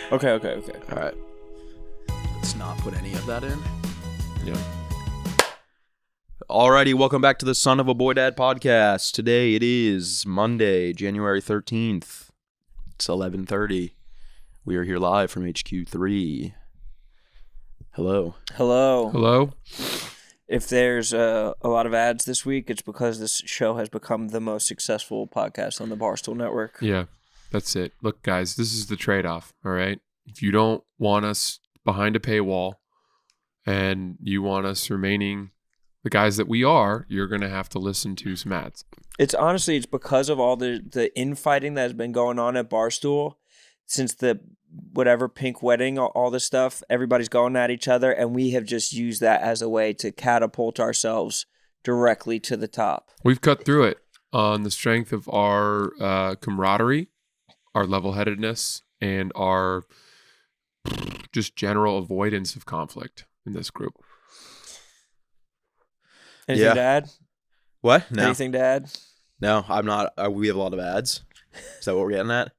Okay. All right. Let's not put any of that in. Yeah. Alrighty, welcome back to the Son of a Boy Dad podcast. Today it is Monday, January 13th. It's 11:30. We are here live from HQ3. Hello. Hello. If there's a lot of ads this week, it's because this show has become the most successful podcast on the Barstool network. Yeah, that's it. Look, guys, this is the trade-off, all right? If you don't want us behind a paywall and you want us remaining the guys that we are, you're going to have to listen to some ads. It's because of all the infighting that has been going on at Barstool since the whatever pink wedding, all this stuff. Everybody's going at each other, and we have just used that as a way to catapult ourselves directly to the top. We've cut through it on the strength of our camaraderie, our level-headedness, and our just general avoidance of conflict in this group. Anything to add? What? No. Anything to add? No, I'm not. We have a lot of ads. Is that what we're getting at?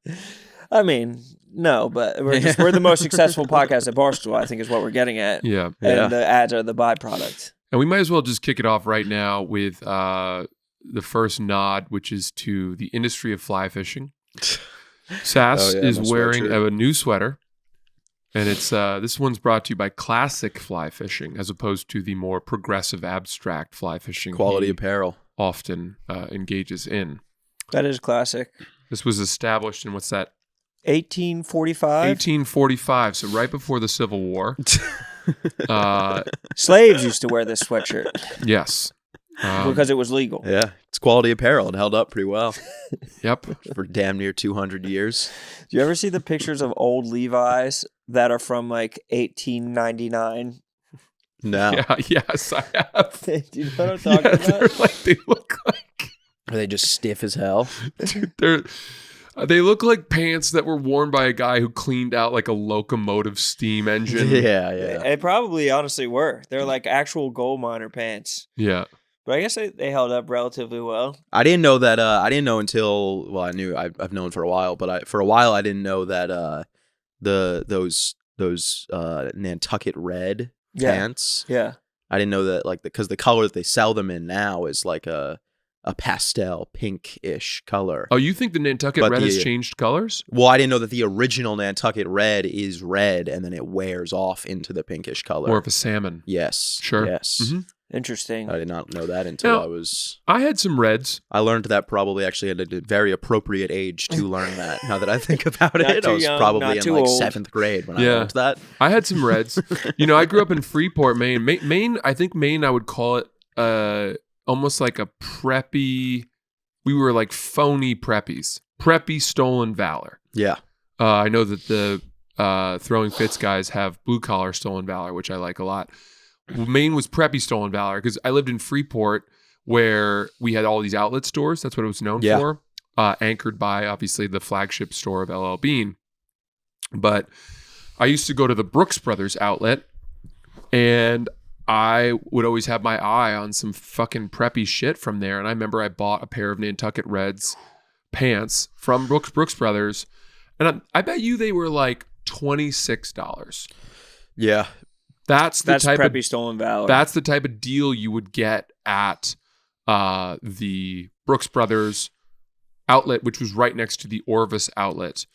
I mean, no, but we're the most successful podcast at Barstool, I think is what we're getting at. Yeah. And the ads are the byproduct. And we might as well just kick it off right now with the first nod, which is to the industry of fly fishing. Sass is wearing a new sweater, and it's this one's brought to you by Classic Fly Fishing, as opposed to the more progressive, abstract fly fishing. Quality apparel. Often engages in. That is classic. This was established in, what's that? 1845? 1845, so right before the Civil War. Slaves used to wear this sweatshirt. Yes. Because it was legal. Yeah, it's quality apparel. It held up pretty well. Yep. For damn near 200 years. Do you ever see the pictures of old Levi's that are from like 1899? No. Yeah, yes, I have. Do you know what I'm talking about? They look like... Are they just stiff as hell? Dude, they look like pants that were worn by a guy who cleaned out like a locomotive steam engine. Yeah. They probably honestly were. They're like actual gold miner pants. Yeah. But I guess they held up relatively well. I didn't know that. I didn't know until, well, I knew I've known for a while, but for a while I didn't know that those Nantucket Red pants. Yeah. I didn't know that, like, because the color that they sell them in now is like a pastel pink-ish color. Oh, you think the Nantucket Red has changed colors? Well, I didn't know that the original Nantucket Red is red and then it wears off into the pinkish color. More of a salmon. Yes. Sure. Yes. Mm-hmm. Interesting. I did not know that until I had some reds. I learned that probably actually at a very appropriate age to learn that. Now that I think about it, I was probably in like old. 7th grade when I learned that. I had some reds. I grew up in Freeport, Maine. Maine, I think Maine, I would call it almost like a preppy. We were like phony preppies. Preppy stolen valor. Yeah. I know that the Throwing Fits guys have blue collar stolen valor, which I like a lot. Maine was preppy stolen valor because I lived in Freeport where we had all these outlet stores. That's what it was known for. Anchored by, obviously, the flagship store of LL Bean. But I used to go to the Brooks Brothers outlet, and I would always have my eye on some fucking preppy shit from there. And I remember I bought a pair of Nantucket Reds pants from Brooks Brothers, and I bet you they were like $26. Yeah. That's preppy stolen valor. That's the type of deal you would get at the Brooks Brothers outlet, which was right next to the Orvis outlet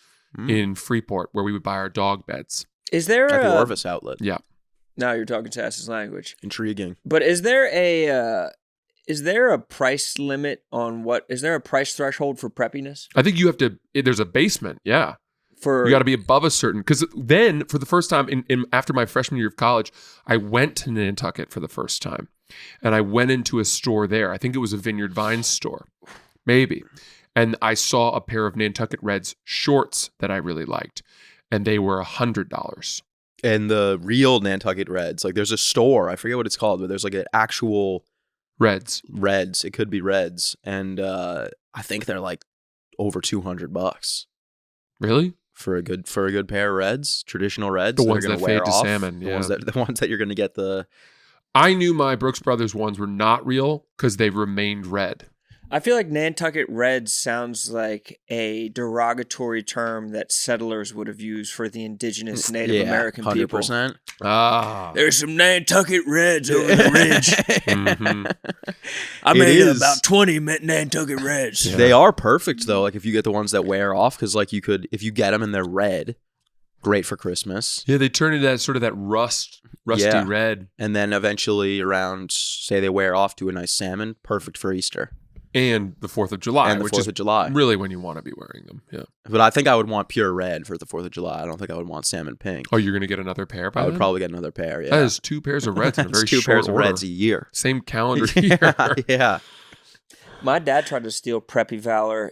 in Freeport, where we would buy our dog beds. Is there at the Orvis outlet? Yeah. Now you're talking Sass's language. Intriguing. But is there a price limit on is there a price threshold for preppiness? I think you have to. There's a basement. Yeah. You got to be above a certain, because then for the first time in after my freshman year of college, I went to Nantucket for the first time, and I went into a store there. I think it was a Vineyard Vines store, maybe, and I saw a pair of Nantucket Reds shorts that I really liked, and they were $100. And the real Nantucket Reds, like there's a store, I forget what it's called, but there's like an actual Reds. It could be Reds, and I think they're like over $200. Really? For a good pair of Reds, traditional Reds, the ones that fade to salmon, the ones that you're going to get the. I knew my Brooks Brothers ones were not real because they remained red. I feel like Nantucket Reds sounds like a derogatory term that settlers would have used for the indigenous Native American 100%. people. 100%. There's some Nantucket Reds over the ridge. Mm-hmm. I made about 20 Nantucket Reds. Yeah. They are perfect though. Like if you get the ones that wear off, because like if you get them and they're red, great for Christmas. Yeah, they turn into that sort of that rusty red. And then eventually around, say they wear off to a nice salmon, perfect for Easter. And the 4th of July, And the which 4th is of July. really when you want to be wearing them. Yeah. But I think I would want pure red for the 4th of July. I don't think I would want salmon pink. Oh, you're going to get another pair by I would then? probably get another pair, yeah. That is 2 pairs of reds in a very It's 2 short pairs of order. reds a year. Same calendar year. Yeah. My dad tried to steal Preppy Valor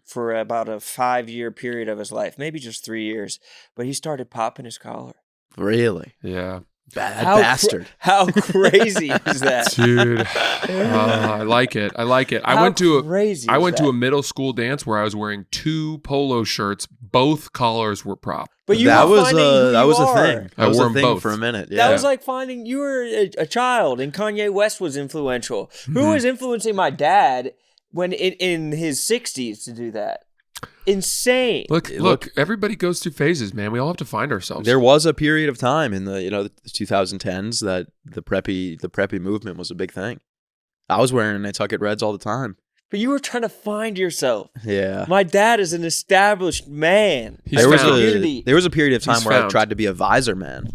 for about a 5-year period of his life, maybe just 3 years. But he started popping his collar. Really? Yeah. That bastard. How crazy is that? Dude. I like it. I like it. I went to a middle school dance where I was wearing 2 polo shirts. Both collars were propped. But you that were was finding who that you was a are. thing. I That was wore a them thing both. for a minute. That Yeah. was like finding you were a child and Kanye West was influential. Who was influencing my dad when in his 60s to do that? Insane. Look, everybody goes through phases, man. We all have to find ourselves. There was a period of time in the the 2010s that the preppy movement was a big thing. I was wearing Nantucket Reds all the time. But you were trying to find yourself. Yeah. My dad is an established man. He's There was found. there was a period of time He's where I found. tried to be a visor man.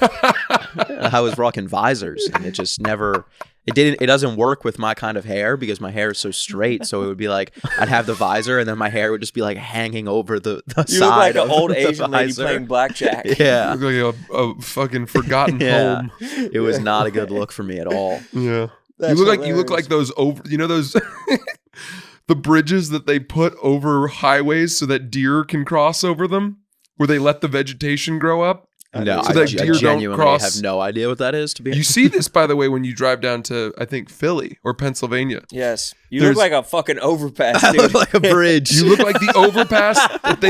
I was rocking visors and it just never it doesn't work with my kind of hair because my hair is so straight. So it would be like I'd have the visor and then my hair would just be like hanging over the You look side like an of old the Asian lady visor. playing blackjack. Yeah. You look like a fucking forgotten Yeah. home. It was not a good look for me at all. Yeah. That's you look hilarious. like those those the bridges that they put over highways so that deer can cross over them, where they let the vegetation grow up. No, So I that deer don't genuinely cross. have no idea what that is, to be You honest. see this, by the way, when you drive down to, I think, Philly or Pennsylvania. Yes. You There's- look like a fucking overpass, I dude. look like a bridge. You look like the overpass that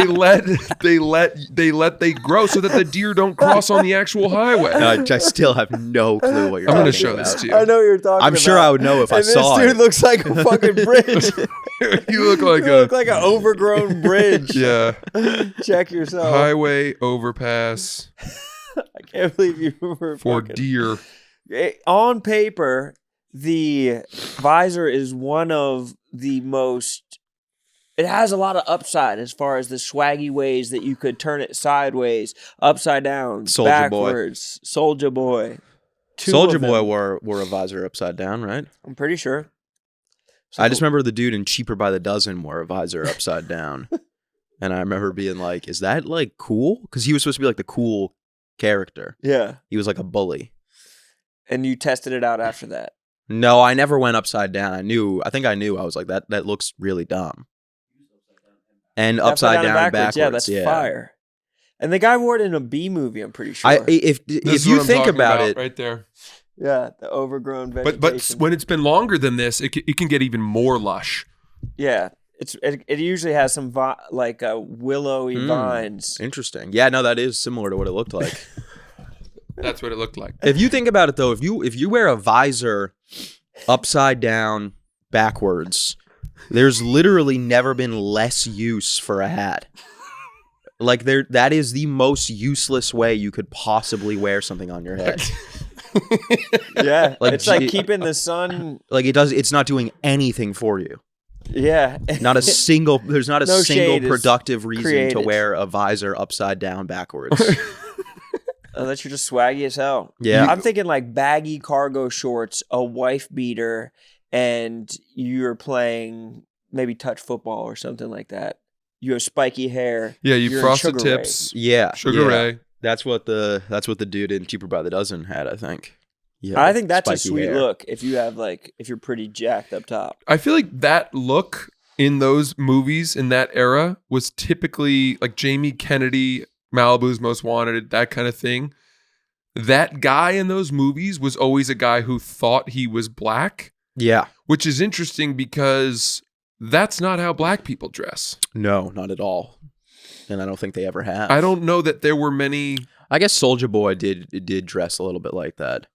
they grow so that the deer don't cross on the actual highway. I still have no clue what you're I'm talking gonna show about. this to you. I know what you're talking I'm about. sure I would know if I And saw this it. dude looks like a fucking bridge. You look like You look like an overgrown bridge. yeah, Check yourself. highway overpass I can't believe you were for fucking... deer. On paper, the visor is one of the most... It has a lot of upside as far as the swaggy ways that you could turn it sideways, upside down, Soulja Boy. backwards. Soulja Boy. Two Soldier of Boy them. wore a visor upside down, right? I'm pretty sure. I just remember the dude in Cheaper by the Dozen wore a visor upside down. And I remember being like, is that like cool? Because he was supposed to be like the cool character. Yeah. He was like a bully. And you tested it out after that. No, I never went upside down. I think I knew. I was like, that looks really dumb. And upside down and backwards. Yeah, that's fire. And the guy wore it in a B movie, I'm pretty sure. If This is you what I'm think talking about it, right there. Yeah, the overgrown vegetation. But when it's been longer than this, it can get even more lush. Yeah, it usually has some willowy vines. interesting. Yeah, no, that is similar to what it looked like. That's what it looked like. If you think about it though, if you wear a visor upside down backwards, there's literally never been less use for a hat. Like that is the most useless way you could possibly wear something on your head. Yeah, Like, it's like keeping the sun. Like it's not doing anything for you. Yeah, There's not a No shade single is productive reason to created. wear a visor upside down backwards. Unless you're just swaggy as hell. Yeah. I'm thinking like baggy cargo shorts, a wife beater, and you're playing maybe touch football or something like that. You have spiky hair. Yeah, you You're in frosted Sugar Ray. tips. Yeah. Sugar yeah. Ray. That's what the dude in Cheaper by the Dozen had, I think. Yeah. I think that's a spiky sweet hair. look if you're pretty jacked up top. I feel like that look in those movies in that era was typically like Jamie Kennedy, Malibu's Most Wanted, that kind of thing. That guy in those movies was always a guy who thought he was black, Yeah. which is interesting because that's not how black people dress. No, not at all. And I don't think they ever have. I don't know that there were many. I guess Soulja Boy did dress a little bit like that.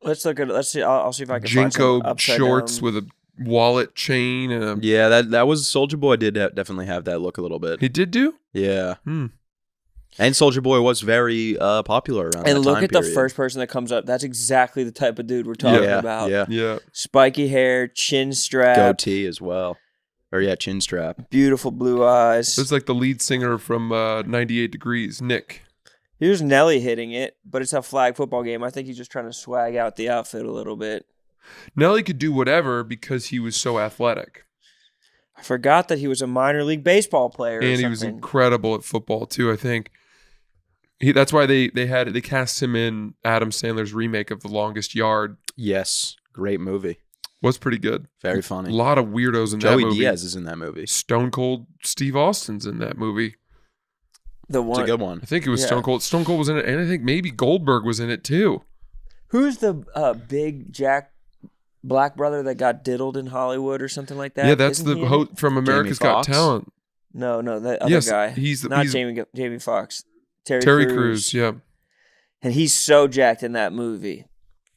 Let's see. I'll see if I can find some Jinko upside shorts down. with a wallet chain and a. Yeah, that was Soulja Boy did definitely have that look a little bit. He did do? Yeah. And Soulja Boy was very popular around that And look time at period. the first person that comes up. That's exactly the type of dude we're talking about. Yeah. Spiky hair, chin strap, goatee as well. Or chin strap. beautiful blue eyes. It was like the lead singer from 98 Degrees, Nick. Here's Nelly hitting it, but it's a flag football game. I think he's just trying to swag out the outfit a little bit. Nelly could do whatever because he was so athletic. I forgot that he was a minor league baseball player. And he was incredible at football too, I think. That's why they cast him in Adam Sandler's remake of The Longest Yard. Yes. Great movie. Was pretty good. Very funny. A lot of weirdos in that Joey movie. Diaz is in that movie. Stone Cold Steve Austin's in that movie. The It's one. a good one. I think it was Stone Cold. Stone Cold was in it, and I think maybe Goldberg was in it too. Who's the big Jack Black brother that got diddled in Hollywood or something like that? Yeah, that's Isn't the he? host from America's Got Fox? Talent. No, that other guy. He's not he's Jamie Foxx. Terry Crews. Yeah. And he's so jacked in that movie.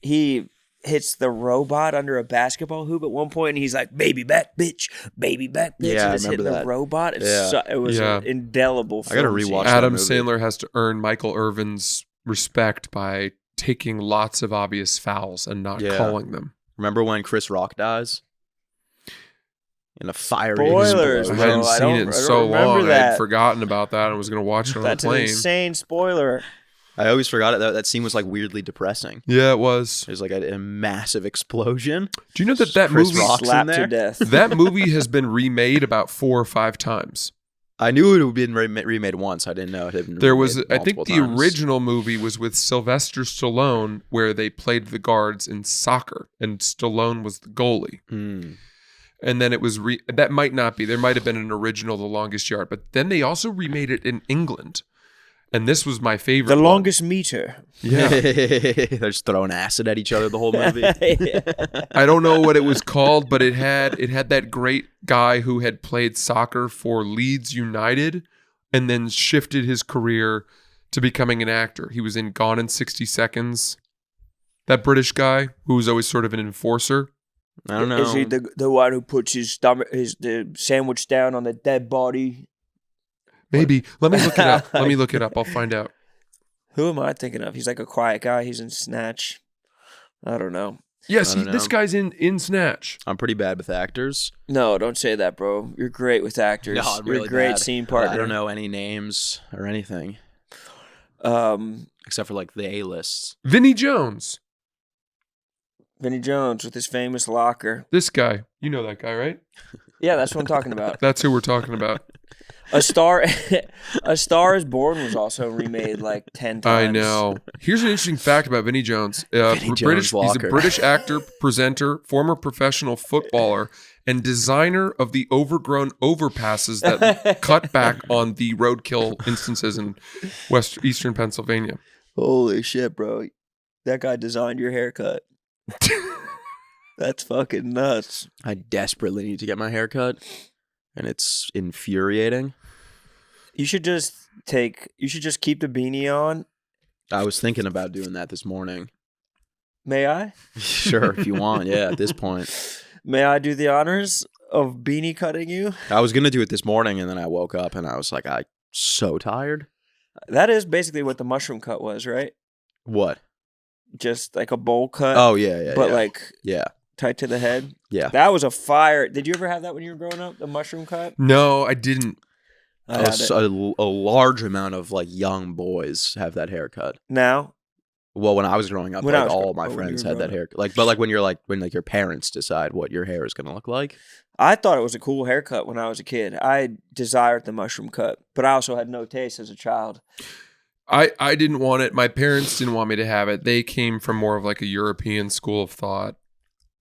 He hits the robot under a basketball hoop at one point, and he's like, "Baby back, bitch, baby back, bitch." Yeah, and I just hitting remember the that. robot. Yeah. It was Yeah. an indelible I gotta film rewatch scene. that Adam movie. Sandler has to earn Michael Irvin's respect by taking lots of obvious fouls and not calling them. Remember when Chris Rock dies? In a fiery Spoilers, I explosion. bro. hadn't I seen don't- it in I so don't remember long. I that. had forgotten about that and was going to watch it on That's the an plane. insane spoiler. I always forgot it. That scene was like weirdly depressing. Yeah, it was. There's like a massive explosion. Do you know that Chris movie Rock's in Slapped there? to death. that movie has been remade about 4 or 5 times? I knew it had been remade once. I didn't know it had been There was, remade I think, multiple the times. original movie was with Sylvester Stallone, where they played the guards in soccer, and Stallone was the goalie. Mm. And then it was that might not be. There might have been an original, The Longest Yard, but then they also remade it in England, and this was my favorite. The one. longest meter. Yeah. They're just throwing acid at each other the whole movie. I don't know what it was called, but it had that great guy who had played soccer for Leeds United, and then shifted his career to becoming an actor. He was in Gone in 60 Seconds. That British guy who was always sort of an enforcer. I don't know. Is he the one who puts the sandwich down on the dead body? Maybe. Let me look it up. I'll find out. Who am I thinking of? He's like a quiet guy. He's in Snatch. I don't know. Yes, I don't this know. guy's in Snatch. I'm pretty bad with actors. No, don't say that, bro. You're great with actors. No, I'm You're really a great bad. scene partner. I don't know any names or anything except for like the A-lists. Vinnie Jones. Vinnie Jones with his famous locker. This guy. You know that guy, right? Yeah, that's what I'm talking about. That's who we're talking about. A Star Is Born was also remade like 10 times. I know. Here's an interesting fact about Vinnie Jones. Jones He's a Walker. British actor, presenter, former professional footballer, and designer of the overgrown overpasses that cut back on the roadkill instances in eastern Pennsylvania. Holy shit, bro. That guy designed your haircut. That's fucking nuts. I desperately need to get my hair cut, and it's infuriating. You should just keep the beanie on. I was thinking about doing that this morning. May I? Sure, if you want. Yeah, at this point. May I do the honors of beanie cutting you? I was going to do it this morning, and then I woke up, and I was like, I'm so tired. That is basically what the mushroom cut was, right? What? Just like a bowl cut. Oh, yeah. But yeah. like Yeah. tight to the head. Yeah. That was a fire. Did you ever have that when you were growing up? The mushroom cut? No, I didn't. I had it. A large amount of like young boys have that haircut. Now? Well, when I was growing up, When I like was all growing- my when you friends were had that growing haircut. Like, but like when your parents decide what your hair is going to look like. I thought it was a cool haircut when I was a kid. I desired the mushroom cut, but I also had no taste as a child. I didn't want it. My parents didn't want me to have it. They came from more of like a European school of thought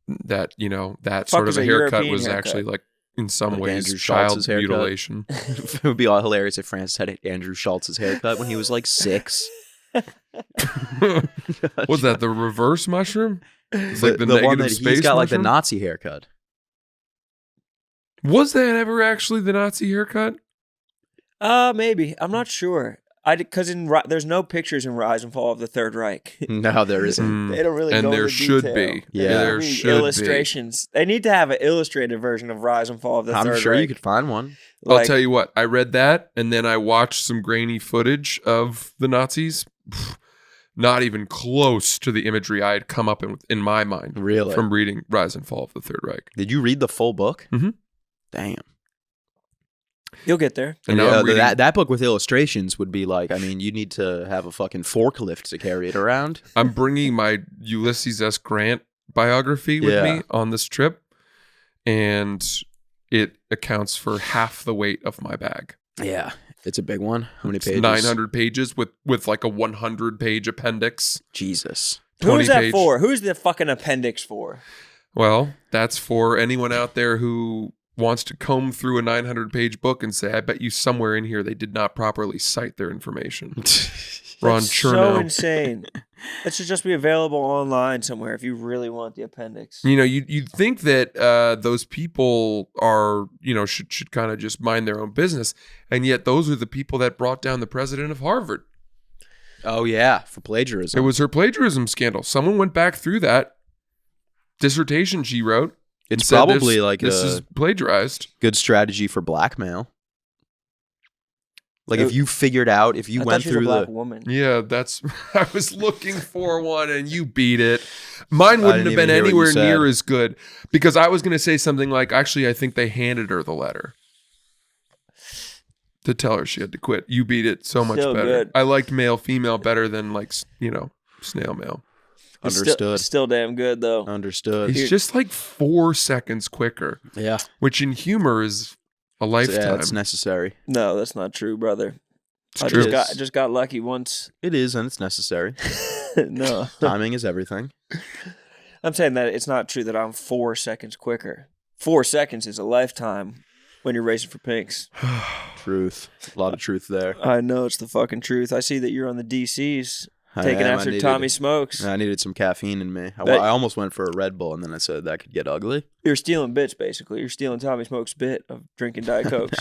that, that sort is of a a haircut European was haircut? actually like in some Like ways Andrew child Schultz's haircut? mutilation. It would be all hilarious if Francis had Andrew Schultz's haircut when he was like 6. Was that the reverse mushroom? It's like the one negative that space he's got like the mushroom? Nazi haircut. Was that ever actually the Nazi haircut? Maybe. I'm not sure. Because there's no pictures in Rise and Fall of the Third Reich. No, there isn't. They don't really And go there into should detail. be. Yeah. There They need should illustrations. They need to have an illustrated version of Rise and Fall of the Third Reich. I'm sure you could find one. I'll tell you what, I read that and then I watched some grainy footage of the Nazis. Not even close to the imagery I had come up in my mind Really? from reading Rise and Fall of the Third Reich. Did you read the full book? Mhm. Damn. You'll get there. And now I'm reading, that book with illustrations would be like, I mean, you need to have a fucking forklift to carry it around. I'm bringing my Ulysses S. Grant biography with me on this trip, and it accounts for half the weight of my bag. Yeah. It's a big one. How many It's pages? 900 pages with like a 100-page appendix. Jesus. Who is that 20-page. for? Who's the fucking appendix for? Well, that's for anyone out there who wants to comb through a 900-page book and say, I bet you somewhere in here they did not properly cite their information. Ron That's Chernow. so insane. That should just be available online somewhere if you really want the appendix. You know, you'd think that those people are, should kind of just mind their own business. And yet those are the people that brought down the president of Harvard. Oh, yeah. For plagiarism. It was her plagiarism scandal. Someone went back through that dissertation she wrote. and It's said probably like this a is plagiarized. good strategy for blackmail. Like if you figured out, if you I went thought she was through a black the... woman. Yeah, I was looking for one and you beat it. Mine I wouldn't didn't have been even hear what you anywhere said. near as good because I was going to say something like, actually, I think they handed her the letter to tell her she had to quit. You beat it so much Still better. good. I liked male, female better than snail mail. It's Understood. Still damn good though. Understood. It's just like 4 seconds quicker, Yeah. which in humor is a lifetime. Yeah, it's necessary. No, that's not true, brother. I true. just got lucky once. It is, and it's necessary. No. Timing is everything. I'm saying that it's not true that I'm 4 seconds quicker. 4 seconds is a lifetime when you're racing for pinks. Truth. A lot of truth there. I know it's the fucking truth. I see that you're on the DCs taking I after Tommy Smokes. I needed some caffeine in me. But- I almost went for a Red Bull, and then I said that could get ugly. You're stealing bits, basically. You're stealing Tommy Smokes' bit of drinking Diet Cokes.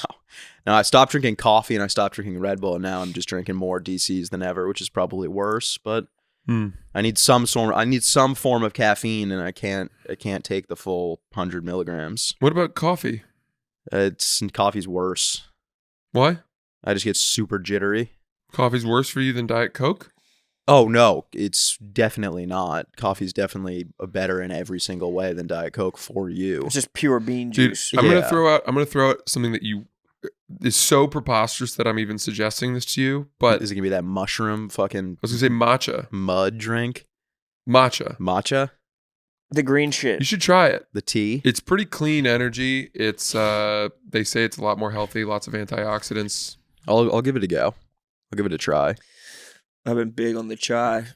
No, I stopped drinking coffee, and I stopped drinking Red Bull, and now I'm just drinking more DCs than ever, which is probably worse. But I need some form of caffeine, and I can't take the full 100 milligrams. What about coffee? Coffee's worse. Why? I just get super jittery. Coffee's worse for you than Diet Coke? Oh no, it's definitely not. Coffee's definitely better in every single way than Diet Coke for you. It's just pure bean Dude, juice. I'm Yeah. gonna throw out something that is so preposterous that I'm even suggesting this to you. But Is it gonna be that mushroom fucking I was gonna say matcha. mud drink? Matcha. The green You shit. should try it. The tea? It's pretty clean energy. It's they say it's a lot more healthy, lots of antioxidants. I'll give it a go. I'll give it a try. I've been big on the chai.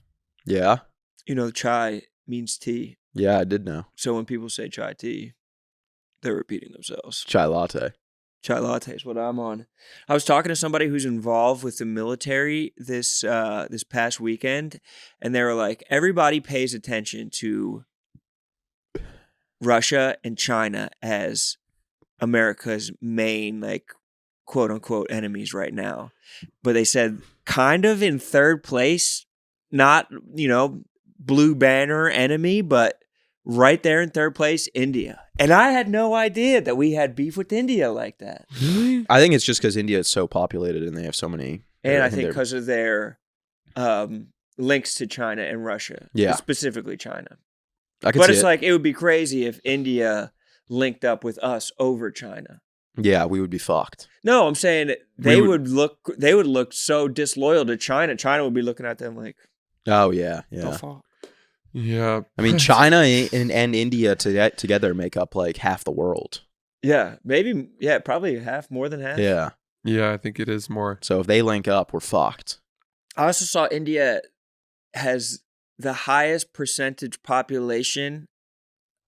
Yeah, You know, chai means tea. yeah, I did know. So when people say chai tea, they're repeating themselves. Chai latte. Chai latte is what I'm on. I was talking to somebody who's involved with the military this past weekend, and they were like, everybody pays attention to Russia and China as America's main, like, quote unquote enemies right now. But they said kind of in third place, not, blue banner enemy, but right there in third place, India. And I had no idea that we had beef with India like that. Really? I think it's just because India is so populated and they have so many. And I think they're- because of their links to China and Russia. Yeah. Specifically China. I can But see it's it. like, it would be crazy if India linked up with us over China. Yeah, we would be fucked. No, I'm saying they We would look so disloyal to China. China would be looking at them like, Oh yeah, the yeah. fuck? Yeah. I mean, China and India together make up like half the world. Yeah, maybe, probably half, more than half. Yeah. Yeah, I think it is more. So if they link up, we're fucked. I also saw India has the highest percentage population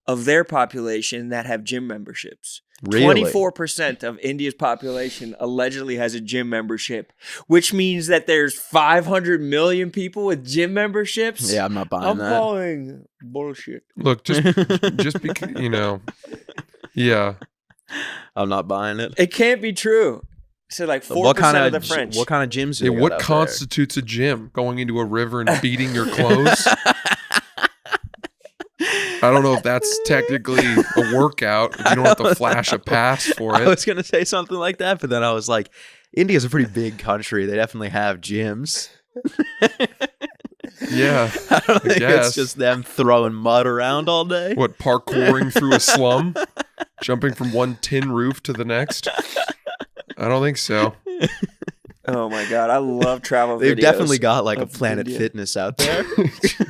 of their population that have gym memberships. Really? 24% of India's population allegedly has a gym membership, which means that there's 500 million people with gym memberships. Yeah, I'm not buying I'm that. calling bullshit. Look, just because, yeah. I'm not buying it. It can't be true. So like 4% What kind of the French. What kind of gyms do Yeah, they got what out constitutes a gym? Going into a river and beating your clothes? I don't know if that's technically a workout. If you don't have to flash a pass for there? it. I was gonna say something like that, but then I was like, India's a pretty big country. They definitely have gyms. Yeah, I don't think guess. it's just them throwing mud around all day. What, parkouring through a slum? Jumping from one tin roof to the next? I don't think so. Oh my God, I love travel videos. They've definitely got like a of Planet India. Fitness out there.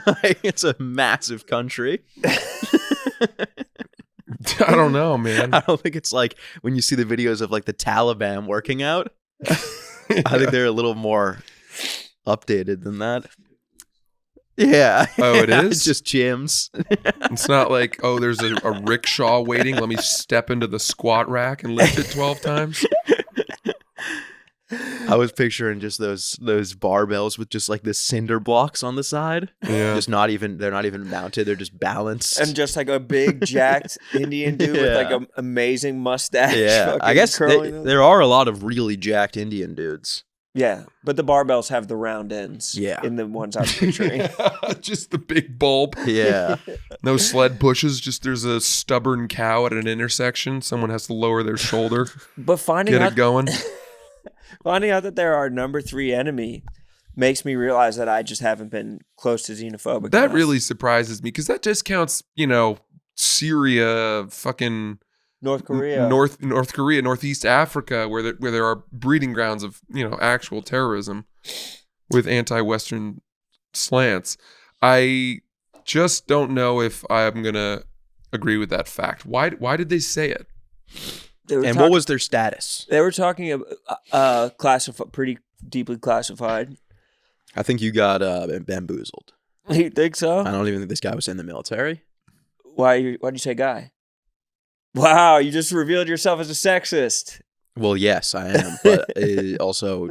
Like, it's a massive country. I don't know, man. I don't think it's like when you see the videos of like the Taliban working out. I think they're a little more updated than that. Yeah. Oh, it is? It's just gyms. It's not like, oh, there's a rickshaw waiting. Let me step into the squat rack and lift it 12 times. I was picturing just those barbells with just like the cinder blocks on the side. Yeah. Just they're not even mounted. They're just balanced. And just like a big jacked Indian dude with like an amazing mustache. Yeah. I fucking guess curling them. there are a lot of really jacked Indian dudes. Yeah, but the barbells have the round ends. Yeah. In the ones I'm picturing. Just the big bulb. Yeah. No sled pushes. Just there's a stubborn cow at an intersection. Someone has to lower their shoulder, But finding get out it going. that they're our number 3 enemy makes me realize that I just haven't been close to xenophobic. That enough. really surprises me because that discounts, Syria, fucking North Korea. North Korea, Northeast Africa, where there are breeding grounds of actual terrorism with anti-Western slants. I just don't know if I'm gonna agree with that fact. Why did they say it? What was their status? They were talking about pretty deeply classified. I think you got bamboozled. You think so? I don't even think this guy was in the military. Why'd you say guy? Wow, you just revealed yourself as a sexist. Well, yes, I am. But also,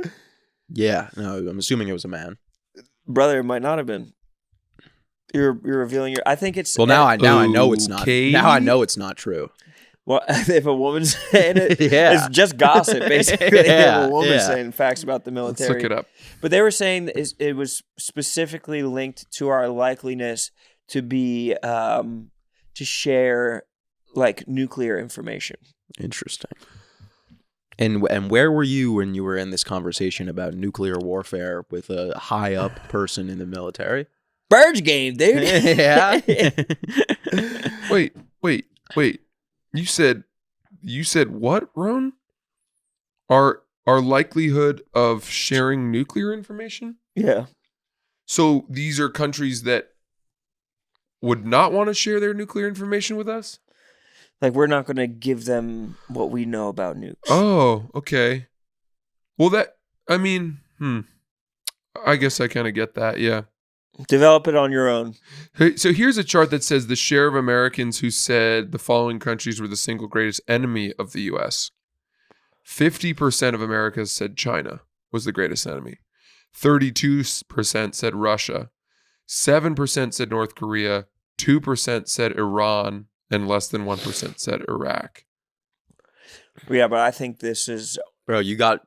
yeah, no, I'm assuming it was a man. Brother, it might not have been. You're revealing your. I think it's. Well, now I know it's not. Okay. Now I know it's not true. Well, if a woman's saying it, Yeah. it's just gossip, basically. Yeah, If a woman yeah. saying facts about the Let's military. look it up. But they were saying that it was specifically linked to our likeliness to be to share like nuclear information. Interesting. And where were you when you were in this conversation about nuclear warfare with a high up person in the military? Birds game, dude. Yeah. Wait. You said what, Ron? Our likelihood of sharing nuclear information? Yeah. So these are countries that would not want to share their nuclear information with us? Like we're not going to give them what we know about nukes. Oh, okay. Well, I guess I kind of get that, yeah. Develop it on your own. Hey, so here's a chart that says the share of Americans who said the following countries were the single greatest enemy of the U.S. 50% of Americans said China was the greatest enemy. 32% said Russia. 7% said North Korea. 2% said Iran. And less than 1% said Iraq. Yeah, but I think this is. Bro, you got.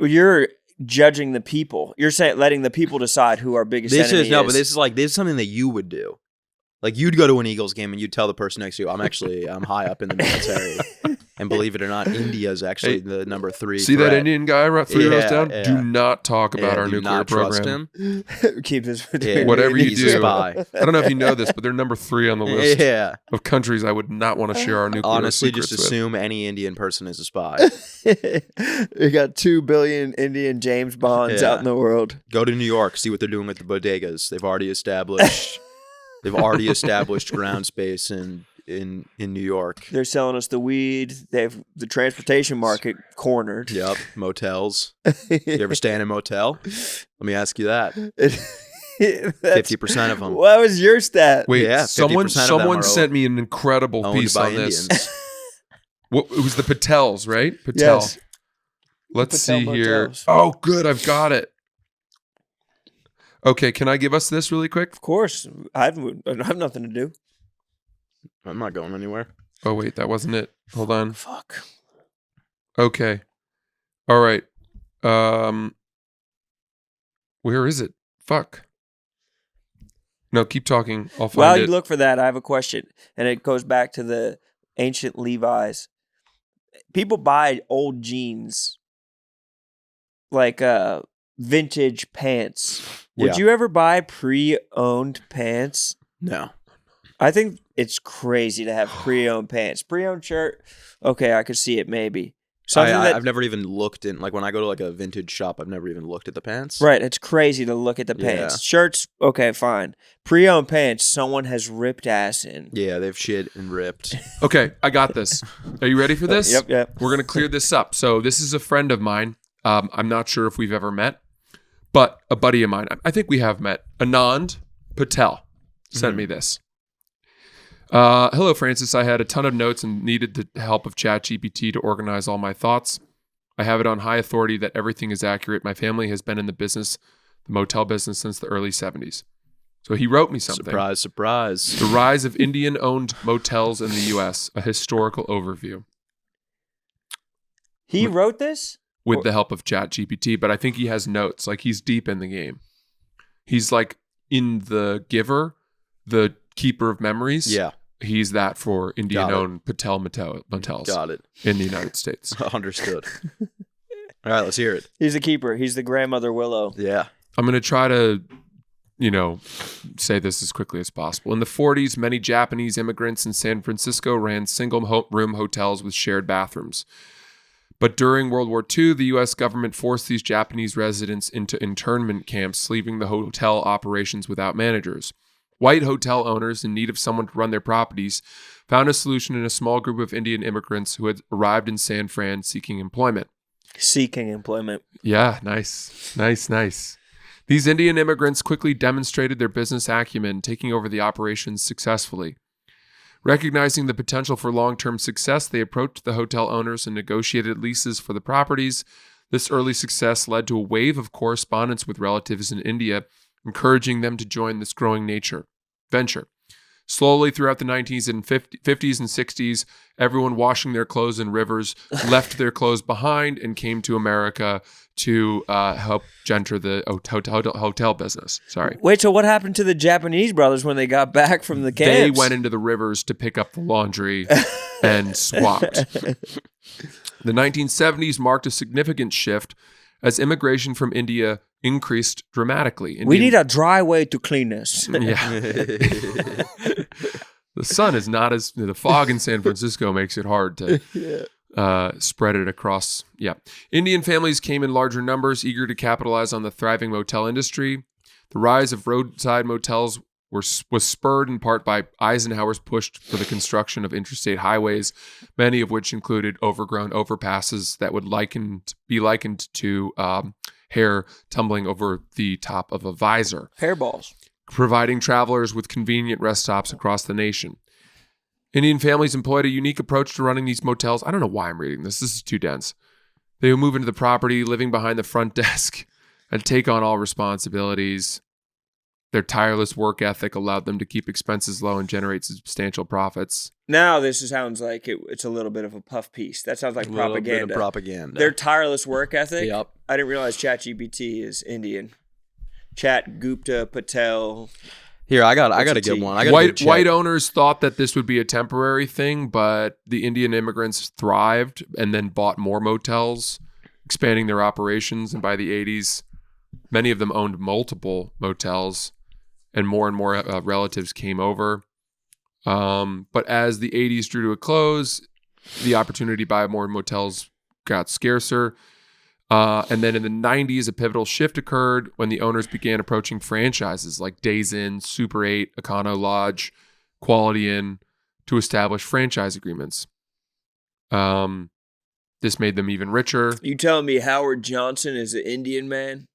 You're judging the people. You're saying letting the people decide who our biggest enemy is. But this is something that you would do. Like you'd go to an Eagles game and you'd tell the person next to you, I'm high up in the military. And believe it or not, India is actually the number 3. See threat. that Indian guy 3 rows down? Yeah. Do not talk about our do nuclear not trust program. him. Keep this Yeah, between Whatever you he's do. a spy. I don't know if you know this, but they're number 3 on the list Yeah. of countries I would not want to share our nuclear Honestly, secrets just with. assume any Indian person is a spy. We got 2 billion Indian James Bonds Yeah. out in the world. Go to New York, see what they're doing with the bodegas. They've already established ground space in New York. They're selling us the weed. They've the transportation market cornered. Yep, motels. You ever stay in a motel? Let me ask you that. 50% of them What was your stat? Wait, Yeah, 50% of them someone are sent me an incredible owned piece by on this. Indians. It was the Patels, right? Patel. Yes. Let's Patel see here. Motels. Oh, good. I've got it. Okay, can I give us this really quick? Of course. I have nothing to do. I'm not going anywhere. Oh, wait, that wasn't it. Hold on. Fuck. Okay. All right. Where is it? Fuck. No, keep talking. I'll find While it. you look for that, I have a question, and it goes back to the ancient Levi's. People buy old jeans, like vintage pants. Would Yeah. you ever buy pre-owned pants? No. I think it's crazy to have pre-owned pants. Pre-owned shirt, okay, I could see it maybe. Something I've never even looked in, like when I go to like a vintage shop, I've never even looked at the pants. right, it's crazy to look at the pants. Yeah. Shirts, okay, fine. Pre-owned pants, someone has ripped ass in. Yeah, they've shit and ripped. Okay, I got this. Are you ready for this? Yep. We're going to clear this up. So this is a friend of mine. I'm not sure if we've ever met, but a buddy of mine. I think we have met. Anand Patel sent me this. Hello, Francis. I had a ton of notes and needed the help of ChatGPT to organize all my thoughts. I have it on high authority that everything is accurate. My family has been in the motel business, since the early 70s. So he wrote me something. Surprise, surprise. The rise of Indian-owned motels in the U.S., a historical overview. He wrote this? With the help of ChatGPT, but I think he has notes. Like, he's deep in the game. He's like in The Giver, the keeper of memories. Yeah. He's that for Indian-owned Patel motels Got it. in the United States. Understood. All right, let's hear it. He's the keeper. He's the grandmother Willow. Yeah. I'm going to try to, say this as quickly as possible. In the 40s, many Japanese immigrants in San Francisco ran single-room hotels with shared bathrooms. But during World War II, the U.S. government forced these Japanese residents into internment camps, leaving the hotel operations without managers. White hotel owners in need of someone to run their properties found a solution in a small group of Indian immigrants who had arrived in San Fran seeking employment. Seeking employment. Yeah, nice. These Indian immigrants quickly demonstrated their business acumen, taking over the operations successfully. Recognizing the potential for long-term success, they approached the hotel owners and negotiated leases for the properties. This early success led to a wave of correspondence with relatives in India, encouraging them to join this growing venture. Slowly throughout the 50s and 60s, everyone washing their clothes in rivers left their clothes behind and came to America to help genter the hotel business. Sorry. Wait, so what happened to the Japanese brothers when they got back from the camps? They went into the rivers to pick up the laundry and swapped. The 1970s marked a significant shift as immigration from India increased dramatically. We need a dry way to clean this. Yeah. The sun is not as... The fog in San Francisco makes it hard to spread it across. Yeah. Indian families came in larger numbers, eager to capitalize on the thriving motel industry. The rise of roadside motels was spurred in part by Eisenhower's push for the construction of interstate highways, many of which included overgrown overpasses that would be likened to hair tumbling over the top of a visor. Hairballs. Providing travelers with convenient rest stops across the nation. Indian families employed a unique approach to running these motels. I don't know why I'm reading this. This is too dense. They would move into the property, living behind the front desk, and take on all responsibilities. Their tireless work ethic allowed them to keep expenses low and generate substantial profits. Now this sounds like it's a little bit of a puff piece. That sounds like propaganda. A little bit of propaganda. Their tireless work ethic? Yep. I didn't realize ChatGPT is Indian. Chat Gupta Patel. Here, I got a good one. White owners thought that this would be a temporary thing, but the Indian immigrants thrived and then bought more motels, expanding their operations. And by the 80s, many of them owned multiple motels, and more relatives came over. But as the 80s drew to a close, the opportunity to buy more motels got scarcer. And then in the 90s, a pivotal shift occurred when the owners began approaching franchises like Days Inn, Super 8, Econo Lodge, Quality Inn to establish franchise agreements. This made them even richer. You telling me Howard Johnson is an Indian man?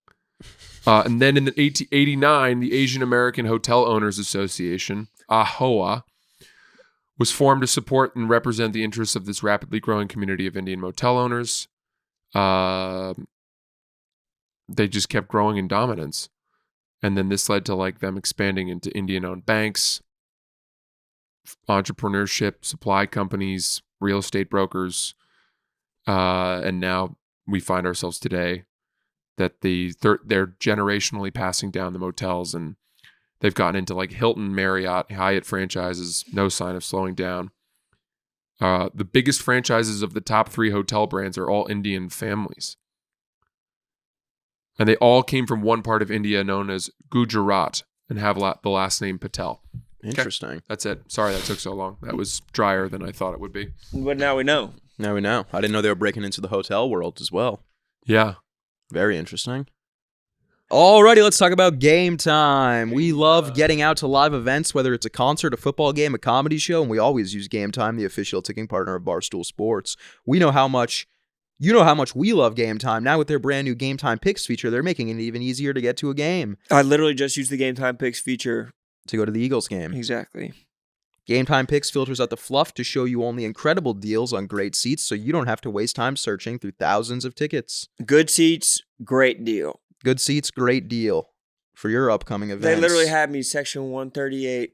And then in 1889, the Asian American Hotel Owners Association, AHOA, was formed to support and represent the interests of this rapidly growing community of Indian motel owners. They just kept growing in dominance. And then this led to them expanding into Indian-owned banks, entrepreneurship, supply companies, real estate brokers, and now we find ourselves today, that they're generationally passing down the motels, and they've gotten into like Hilton, Marriott, Hyatt franchises, no sign of slowing down. The biggest franchises of the top 3 hotel brands are all Indian families. And they all came from one part of India known as Gujarat and have the last name Patel. Interesting. Okay. That's it. Sorry that took so long. That was drier than I thought it would be. But now we know. Now we know. I didn't know they were breaking into the hotel world as well. Yeah. Very interesting. Alrighty, let's talk about game time. We love getting out to live events, whether it's a concert, a football game, a comedy show, and we always use Game Time, the official ticking partner of Barstool Sports. You know how much we love Game Time. Now with their brand new Game Time Picks feature, they're making it even easier to get to a game. I literally just used the Game Time Picks feature to go to the Eagles game. Exactly. Game Time Picks filters out the fluff to show you only incredible deals on great seats, so you don't have to waste time searching through thousands of tickets. Good seats, great deal. Good seats, great deal for your upcoming events. They literally had me section 138.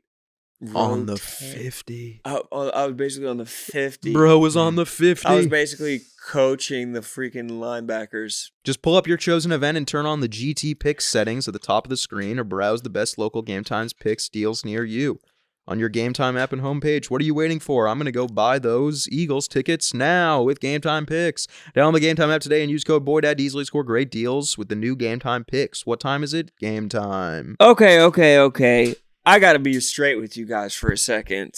On the 50. I was basically on the 50. Bro was on the 50. I was basically coaching the freaking linebackers. Just pull up your chosen event and turn on the GT Picks settings at the top of the screen, or browse the best local Game Times Picks deals near you on your Game Time app and homepage. What are you waiting for? I'm going to go buy those Eagles tickets now with Game Time Picks. Download the Game Time app today and use code BOYDAD to easily score great deals with the new Game Time Picks. What time is it? Game time. Okay. I got to be straight with you guys for a second.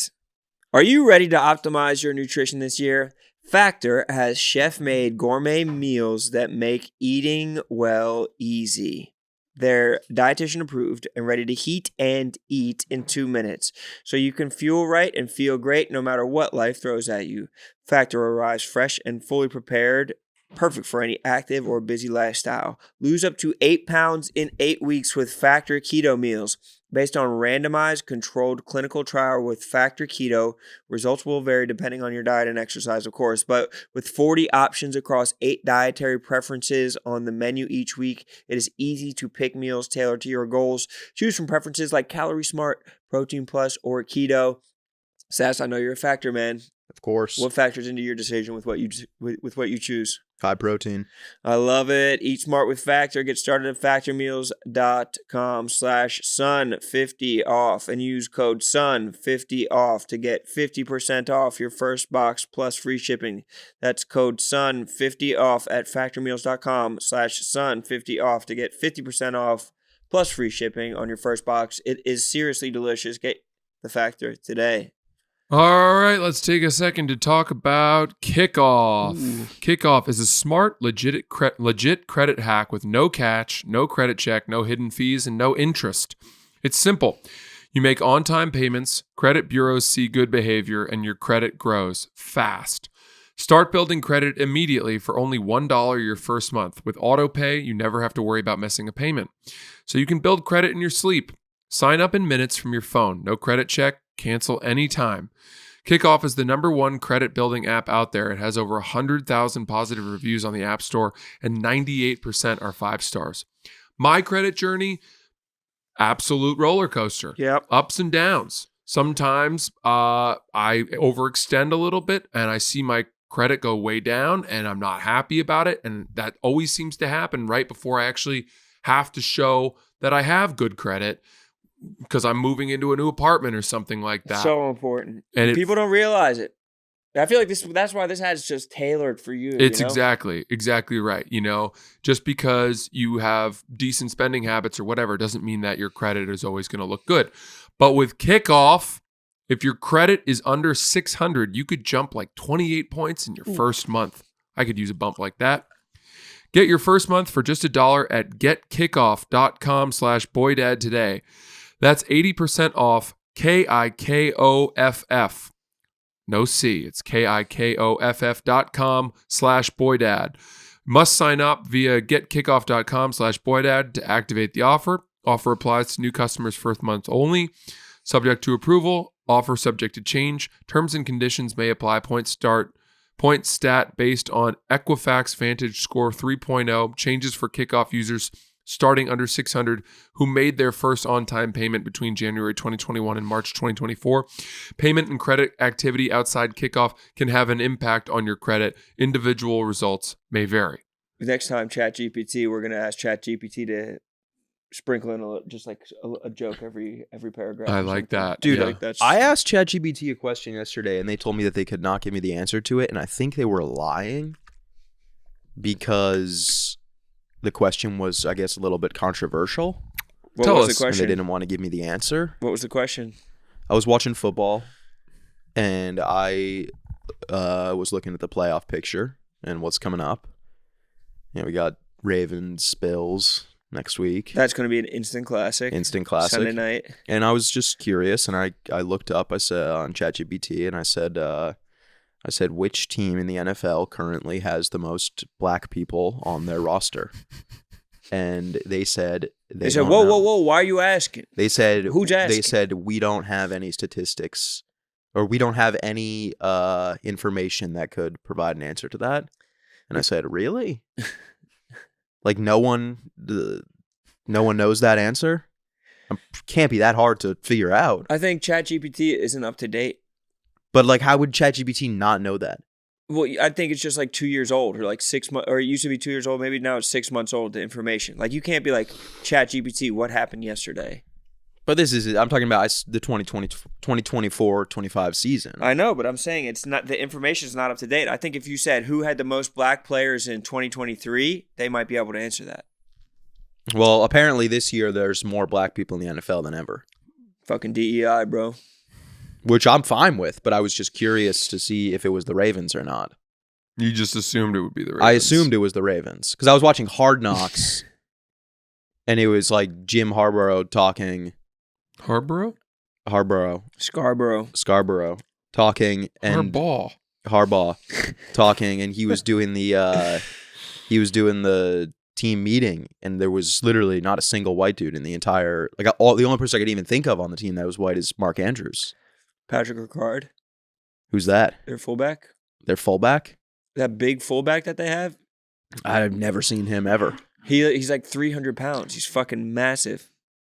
Are you ready to optimize your nutrition this year? Factor has chef-made gourmet meals that make eating well easy. They're dietitian approved and ready to heat and eat in 2 minutes, so you can fuel right and feel great no matter what life throws at you. Factor arrives fresh and fully prepared, perfect for any active or busy lifestyle. Lose up to 8 pounds in 8 weeks with Factor Keto meals. Based on randomized, controlled clinical trial with Factor Keto, results will vary depending on your diet and exercise, of course, but with 40 options across 8 dietary preferences on the menu each week, it is easy to pick meals tailored to your goals. Choose from preferences like Calorie Smart, Protein Plus, or Keto. Sass, I know you're a Factor man. Of course. What factors into your decision with what you choose? High protein. I love it. Eat smart with Factor. Get started at factormeals.com/sun50 off and use code SUN50 off to get 50% off your first box plus free shipping. That's code SUN50 off at factormeals.com/sun50 off to get 50% off plus free shipping on your first box. It is seriously delicious. Get the Factor today. All right, let's take a second to talk about Kickoff. Ooh. Kickoff is a smart, legit credit hack with no catch, no credit check, no hidden fees, and no interest. It's simple. You make on-time payments, credit bureaus see good behavior, and your credit grows fast. Start building credit immediately for only $1 your first month. With AutoPay, you never have to worry about missing a payment. So you can build credit in your sleep. Sign up in minutes from your phone. No credit check. Cancel anytime. Kickoff is the #1 credit building app out there. It has over 100,000 positive reviews on the App Store, and 98% are 5 stars. My credit journey, absolute roller coaster. Yep. Ups and downs. Sometimes I overextend a little bit and I see my credit go way down and I'm not happy about it. And that always seems to happen right before I actually have to show that I have good credit, because I'm moving into a new apartment or something like that. So important. And people don't realize it. I feel like that's why this has just tailored for you. It's you know? exactly right. You know, just because you have decent spending habits or whatever doesn't mean that your credit is always going to look good. But with Kickoff, if your credit is under 600, you could jump like 28 points in your first month. I could use a bump like that. Get your first month for just $1 at getkickoff.com/boydad today. That's 80% off KIKOFF. No C. It's KIKOFF.com/boydad. Must sign up via getkickoff.com/boydad to activate the offer. Offer applies to new customers first month only. Subject to approval. Offer subject to change. Terms and conditions may apply. Point stat based on Equifax Vantage Score 3.0. Changes for Kickoff users starting under 600 who made their first on-time payment between January 2021 and March 2024. Payment and credit activity outside Kickoff can have an impact on your credit. Individual results may vary. next time ChatGPT, we're gonna ask ChatGPT to sprinkle in just like a joke every paragraph. I or like something. that. Dude, Yeah. Like that's I asked ChatGPT a question yesterday, and they told me that they could not give me the answer to it, and I think they were lying because the question was, I guess, a little bit controversial, what Tell was us. the And and question? they didn't want to give me the answer. What was the question? I was watching football, and I was looking at the playoff picture and what's coming up. We got Ravens, Bills next week. That's going to be an instant classic. Instant classic. Sunday night. And I was just curious, and I looked up. I said on ChatGPT, and I said which team in the NFL currently has the most black people on their roster, and they said They said, don't "Whoa, know. whoa, whoa! Why are you asking?" They said Who's asking? They said we don't have any statistics, or we don't have any information that could provide an answer to that. And I said, really? Like no one knows that answer? Can't be that hard to figure out. I think ChatGPT isn't up to date. But like, how would ChatGPT not know that? Well, I think it's just like 2 years old, or like 6 months, or it used to be 2 years old. Maybe now it's 6 months old. The information, like you can't be like ChatGPT. What happened yesterday? But I'm talking about the 2024-25 season. I know, but I'm saying it's not. The information is not up to date. I think if you said who had the most black players in 2023, they might be able to answer that. Well, apparently this year there's more black people in the NFL than ever. Fucking DEI, bro. Which I'm fine with, but I was just curious to see if it was the Ravens or not. You just assumed it would be the Ravens. I assumed it was the Ravens because I was watching Hard Knocks, and it was like Jim Harbaugh talking. Scarborough talking, and Harbaugh talking, and he was doing the team meeting, and there was literally not a single white dude in the entire the only person I could even think of on the team that was white is Mark Andrews. Patrick Ricard, Who's that? their fullback. Their fullback? That big fullback that they have. I've never seen him ever. He's like 300 pounds. He's fucking massive.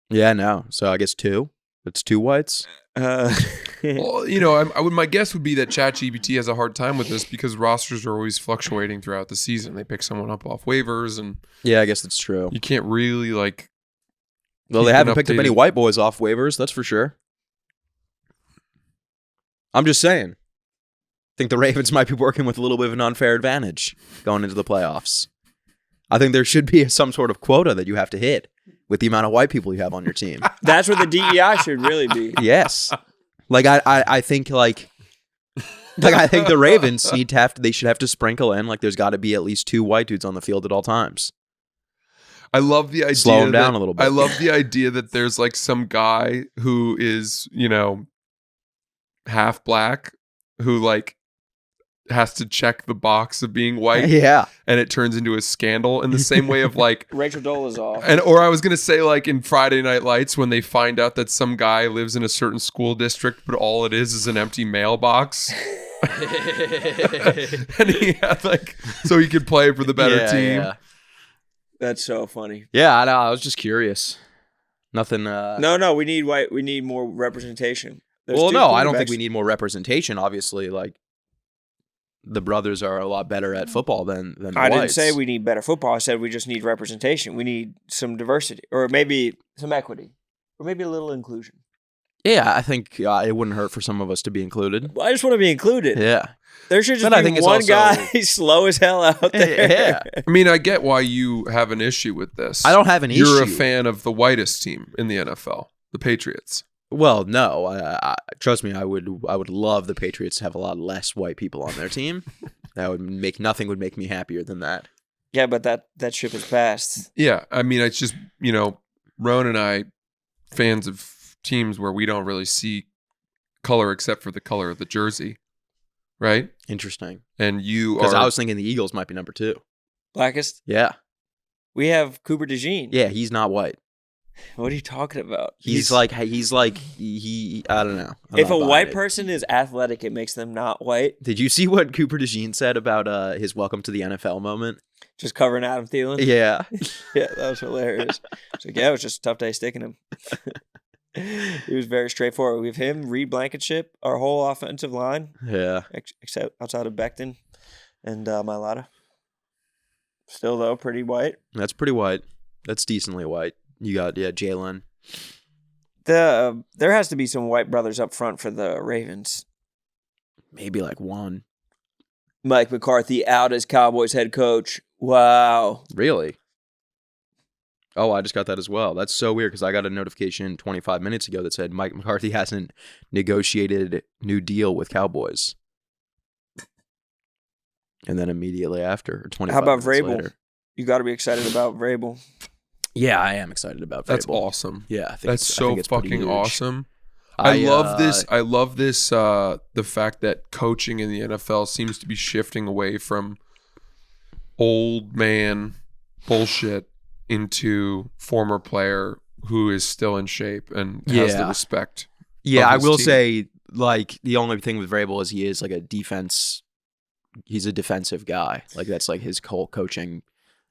Yeah, no. So I guess two. It's two whites. Well, my guess would be that ChatGPT has a hard time with this because rosters are always fluctuating throughout the season. They pick someone up off waivers, and Yeah, I guess that's true. you can't really Well, keep they haven't an picked up any updated- white boys off waivers, that's for sure. I'm just saying. I think the Ravens might be working with a little bit of an unfair advantage going into the playoffs. I think there should be some sort of quota that you have to hit with the amount of white people you have on your team. That's what the DEI should really be. Yes. Like I think I think the Ravens they should have to sprinkle in there's got to be at least two white dudes on the field at all times. I love the idea. Slow him down a little bit. I love the idea that there's some guy who is, half black who has to check the box of being white. Yeah. And it turns into a scandal in the same way of Rachel Dolezal. or I was going to say in Friday Night Lights when they find out that some guy lives in a certain school district, but all it is an empty mailbox. And he had so he could play for the better team. Yeah. That's so funny. Yeah, I know. I was just curious. Nothing. No, we need white. We need more representation. There's Well, two no, I don't think quarterbacks. we need more representation. Obviously, the brothers are a lot better at football than the I didn't whites. say we need better football. I said we just need representation. We need some diversity, or maybe some equity, or maybe a little inclusion. Yeah, I think it wouldn't hurt for some of us to be included. Well, I just want to be included. Yeah. There should just But I be think it's one also- guy slow as hell out there. Yeah. I mean, I get why you have an issue with this. I don't have an issue. You're a fan of the whitest team in the NFL, the Patriots. Well, no. I trust me. I would love the Patriots to have a lot less white people on their team. Nothing would make me happier than that. Yeah, but that ship has passed. Yeah, I mean, it's just, Roan and I, fans of teams where we don't really see color except for the color of the jersey, right? Interesting. And you Because are... I was thinking the Eagles might be number 2. Blackest. Yeah. We have Cooper DeJean. Yeah, he's not white. What are you talking about? He's like I don't know. I'm If not a buying white it. person is athletic, it makes them not white. Did you see what Cooper DeJean said about his welcome to the NFL moment? Just covering Adam Thielen. Yeah. Yeah, that was hilarious. It's like, yeah, it was just a tough day sticking him. He was very straightforward. We have him, Reed Blankenship, our whole offensive line, Yeah. except outside of Becton and Mailata. Still though, pretty white. That's pretty white. That's decently white. You got Jalen. There has to be some white brothers up front for the Ravens. Maybe like one. Mike McCarthy out as Cowboys head coach. Wow. Really? Oh, I just got that as well. That's so weird because I got a notification 25 minutes ago that said Mike McCarthy hasn't negotiated new deal with Cowboys. And then immediately after, 25 How about minutes Vrabel? later. You got to be excited about Vrabel. Yeah, I am excited about Vrabel. That's awesome. Yeah, I think That's so it's pretty fucking huge. awesome. I love this. I love this. The fact that coaching in the NFL seems to be shifting away from old man bullshit into former player who is still in shape and has the respect. Yeah, of I his will team. say, like, the only thing with Vrabel is he is like a defense. He's a defensive guy. Like, that's like his whole coaching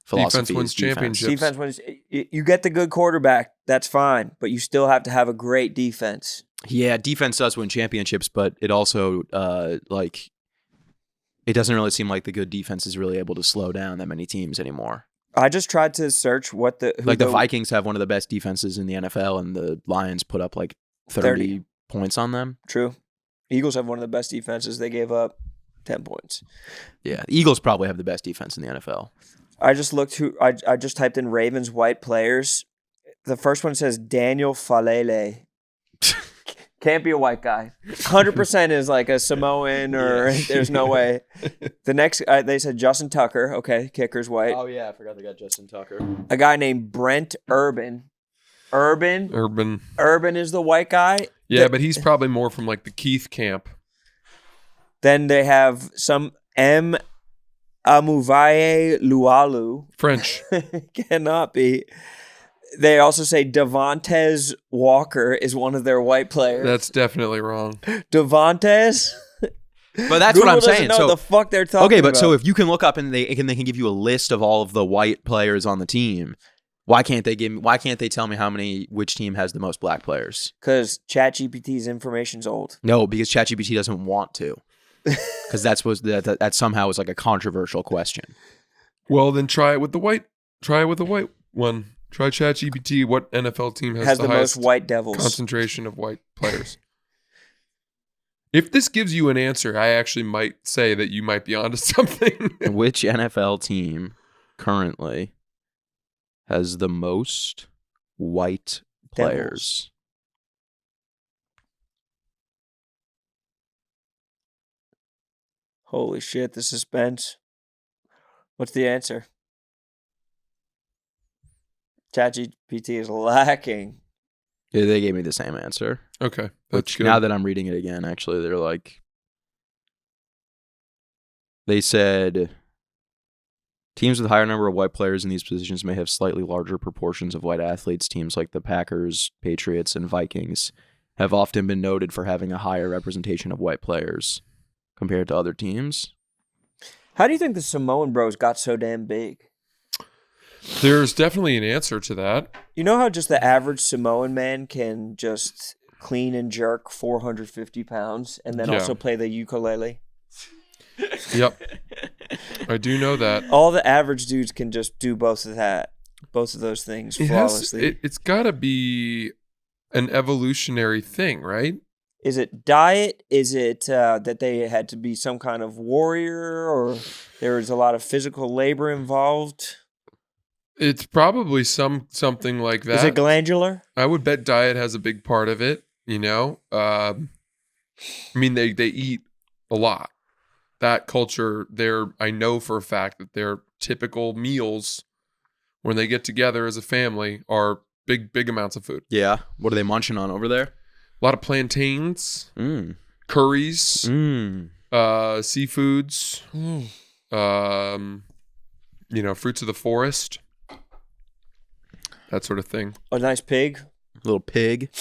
philosophy. Defense wins is defense. championships. Defense wins. You get the good quarterback, that's fine, but you still have to have a great defense. Yeah, defense does win championships, but it also like it doesn't really seem like the good defense is really able to slow down that many teams anymore. I just tried to search what the Like the Vikings have one of the best defenses in the NFL, and the Lions put up like 30 points on them. True. Eagles have one of the best defenses. They gave up 10 points. Yeah, the Eagles probably have the best defense in the NFL. I just looked who I just typed in Ravens white players. The first one says Daniel Falele. Can't be a white guy. 100% is like a Samoan or there's no way. The next, they said Justin Tucker. Okay, kicker's white. Oh yeah, I forgot they got Justin Tucker. A guy named Brent Urban. Urban is the white guy. Yeah, but he's probably more from like the Keith camp. Then they have some M. Amuvaye Lualu. French. Cannot be. They also say Devontae Walker is one of their white players. That's definitely wrong. Devontae? But that's Google what I'm doesn't saying. know So what the fuck they're talking okay, but about. so if you can look up and they can give you a list of all of the white players on the team, why can't they tell me which team has the most black players? Because ChatGPT's information's old. No, because ChatGPT doesn't want to. Because that somehow is like a controversial question. Well, then try it with the white. Try it with the white one. Try ChatGPT. What NFL team has the highest most white devils? concentration of white players? If this gives you an answer, I actually might say that you might be onto something. Which NFL team currently has the most white players? Holy shit, the suspense. What's the answer? ChatGPT is lacking. Yeah, they gave me the same answer. Okay, that's good. Now that I'm reading it again, actually, they're like, they said teams with a higher number of white players in these positions may have slightly larger proportions of white athletes. Teams like the Packers, Patriots, and Vikings have often been noted for having a higher representation of white players compared to other teams. How do you think the Samoan bros got so damn big? There's definitely an answer to that. You know how just the average Samoan man can just clean and jerk 450 pounds and then also play the ukulele? Yep. I do know that. All the average dudes can just do both of those things flawlessly. It's got to be an evolutionary thing, right? Is it diet? Is it that they had to be some kind of warrior or there was a lot of physical labor involved? It's probably something like that. Is it glandular? I would bet diet has a big part of it, you know? I mean, they eat a lot. That culture, I know for a fact that their typical meals when they get together as a family are big amounts of food. Yeah. What are they munching on over there? A lot of plantains, curries, seafoods, fruits of the forest, that sort of thing. A nice pig. Little pig.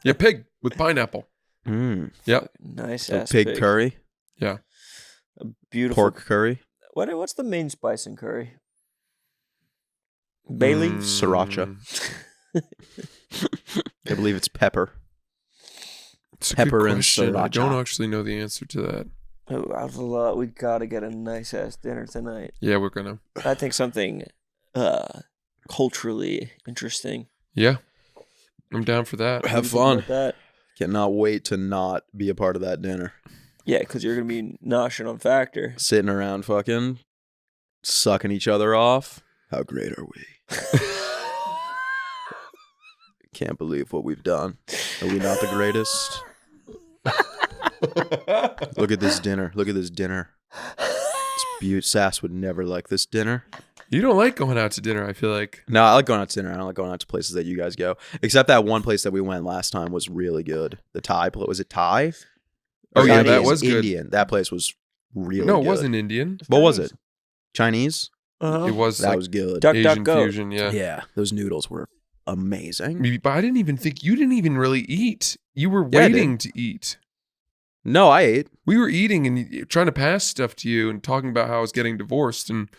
Yeah, pig with pineapple. Yep. Nice Little ass pig curry. Yeah. A beautiful Pork curry. What's the main spice in curry? Bay leaf? Sriracha. I believe it's pepper. It's a Pepper good and question. I sriracha. don't actually know the answer to that. Oh, we gotta get a nice ass dinner tonight. Yeah, we're gonna. I think something culturally interesting. Yeah, I'm down for that. Have What do you think fun. about that? Cannot wait to not be a part of that dinner. Yeah, because you're gonna be noshing on Factor. Sitting around fucking sucking each other off. How great are we? Can't believe what we've done. Are we not the greatest? Look at this dinner. Look at this dinner. Sass would never like this dinner. You don't like going out to dinner, I feel like. No, I like going out to dinner. I don't like going out to places that you guys go. Except that one place that we went last time was really good. The Thai place. Was it Thai? Oh, Or yeah, that Chinese? was good. Indian. That place was really No, good. it wasn't Indian. What was it? Chinese? It was That like was good. Duck, Asian go. fusion, yeah. Yeah, those noodles were amazing. But I didn't even think you didn't even really eat. You were Yeah, I waiting to eat. No, I ate. We were eating and trying to pass stuff to you and talking about how I was getting divorced, and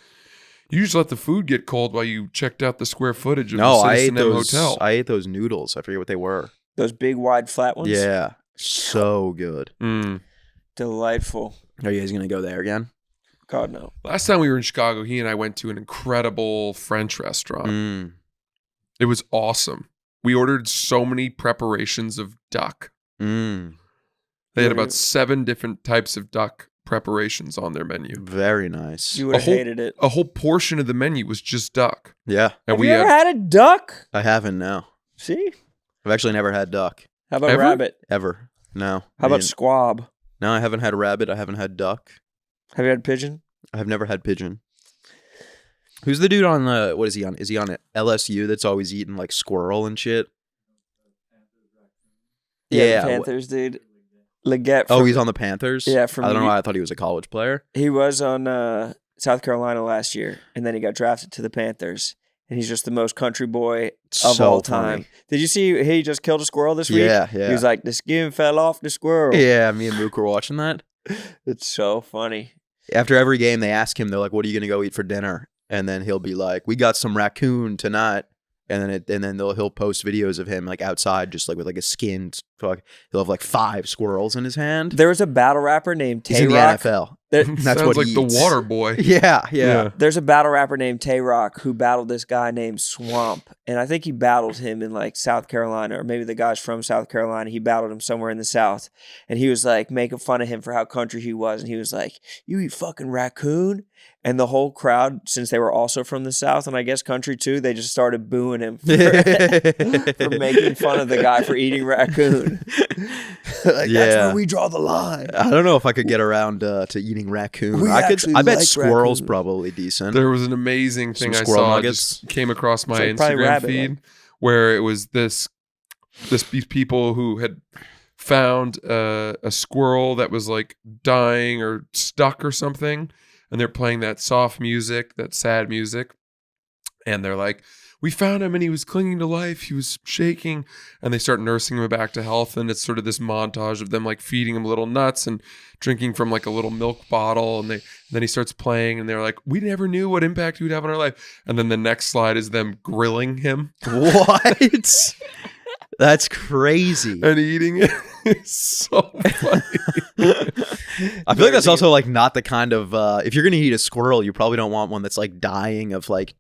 you just let the food get cold while you checked out the square footage of No, the I ate Citizen M those. Hotel. I ate those noodles. I forget what they were. Those big, wide, flat ones. Yeah, so good. Delightful. Are you guys gonna go there again? God no. Last time we were in Chicago, he and I went to an incredible French restaurant. Mm. It was awesome. We ordered so many preparations of duck. Mm. They had Really? about 7 different types of duck preparations on their menu. Very nice. You would have whole- hated it. A whole portion of the menu was just duck. Yeah, And Have we you ever had had a duck? I haven't now. See? I've actually never had duck How about Ever? rabbit? ever. No. How about squab? No, I haven't had rabbit. I haven't had duck. Have you had pigeon? I've never had pigeon. Who's the dude on what is he on? Is he on LSU that's always eating like squirrel and shit? The Panthers, dude. Leggett. Oh, from- he's on the Panthers? Yeah, from I don't know the- why I thought he was a college player. He was on South Carolina last year, and then he got drafted to the Panthers. And he's just the most country boy of So all time. funny. Did you see he just killed a squirrel this week? Yeah, He yeah. was like, the skin fell off the squirrel. Yeah, me and Mook were watching that. It's so funny. After every game, they ask him, they're like, what are you going to go eat for dinner? And then he'll be like, we got some raccoon tonight. And then he'll post videos of him like outside, just like with like a skinned fuck. He'll have like 5 squirrels in his hand. There was a battle rapper named He's in the Tay-Rock. NFL. There- That's Sounds what like he the eats. water boy. Yeah. There's a battle rapper named Tay-Rock who battled this guy named Swamp. And I think he battled him in like South Carolina, or maybe the guy's from South Carolina. He battled him somewhere in the South. And he was like making fun of him for how country he was. And he was like, you eat fucking raccoon? And the whole crowd, since they were also from the South and I guess country too, they just started booing him for making fun of the guy for eating raccoon. Like, Yeah. that's where we draw the line. I don't know if I could get around to eating raccoon. We actually I bet like squirrels raccoon. probably decent. There was an amazing thing Some I squirrel saw. nuggets. Just came across my It's like probably Instagram rabbit, feed like. where it was these people who had found a squirrel that was like dying or stuck or something, and they're playing that soft music, that sad music, and they're like, we found him and he was clinging to life, he was shaking, and they start nursing him back to health. And it's sort of this montage of them like feeding him little nuts and drinking from like a little milk bottle, and then he starts playing and they're like, we never knew what impact he would have on our life. And then the next slide is them grilling him What? That's crazy. and eating it. It's so funny. I feel like that's also like not the kind of if you're gonna eat a squirrel, you probably don't want one that's like dying of like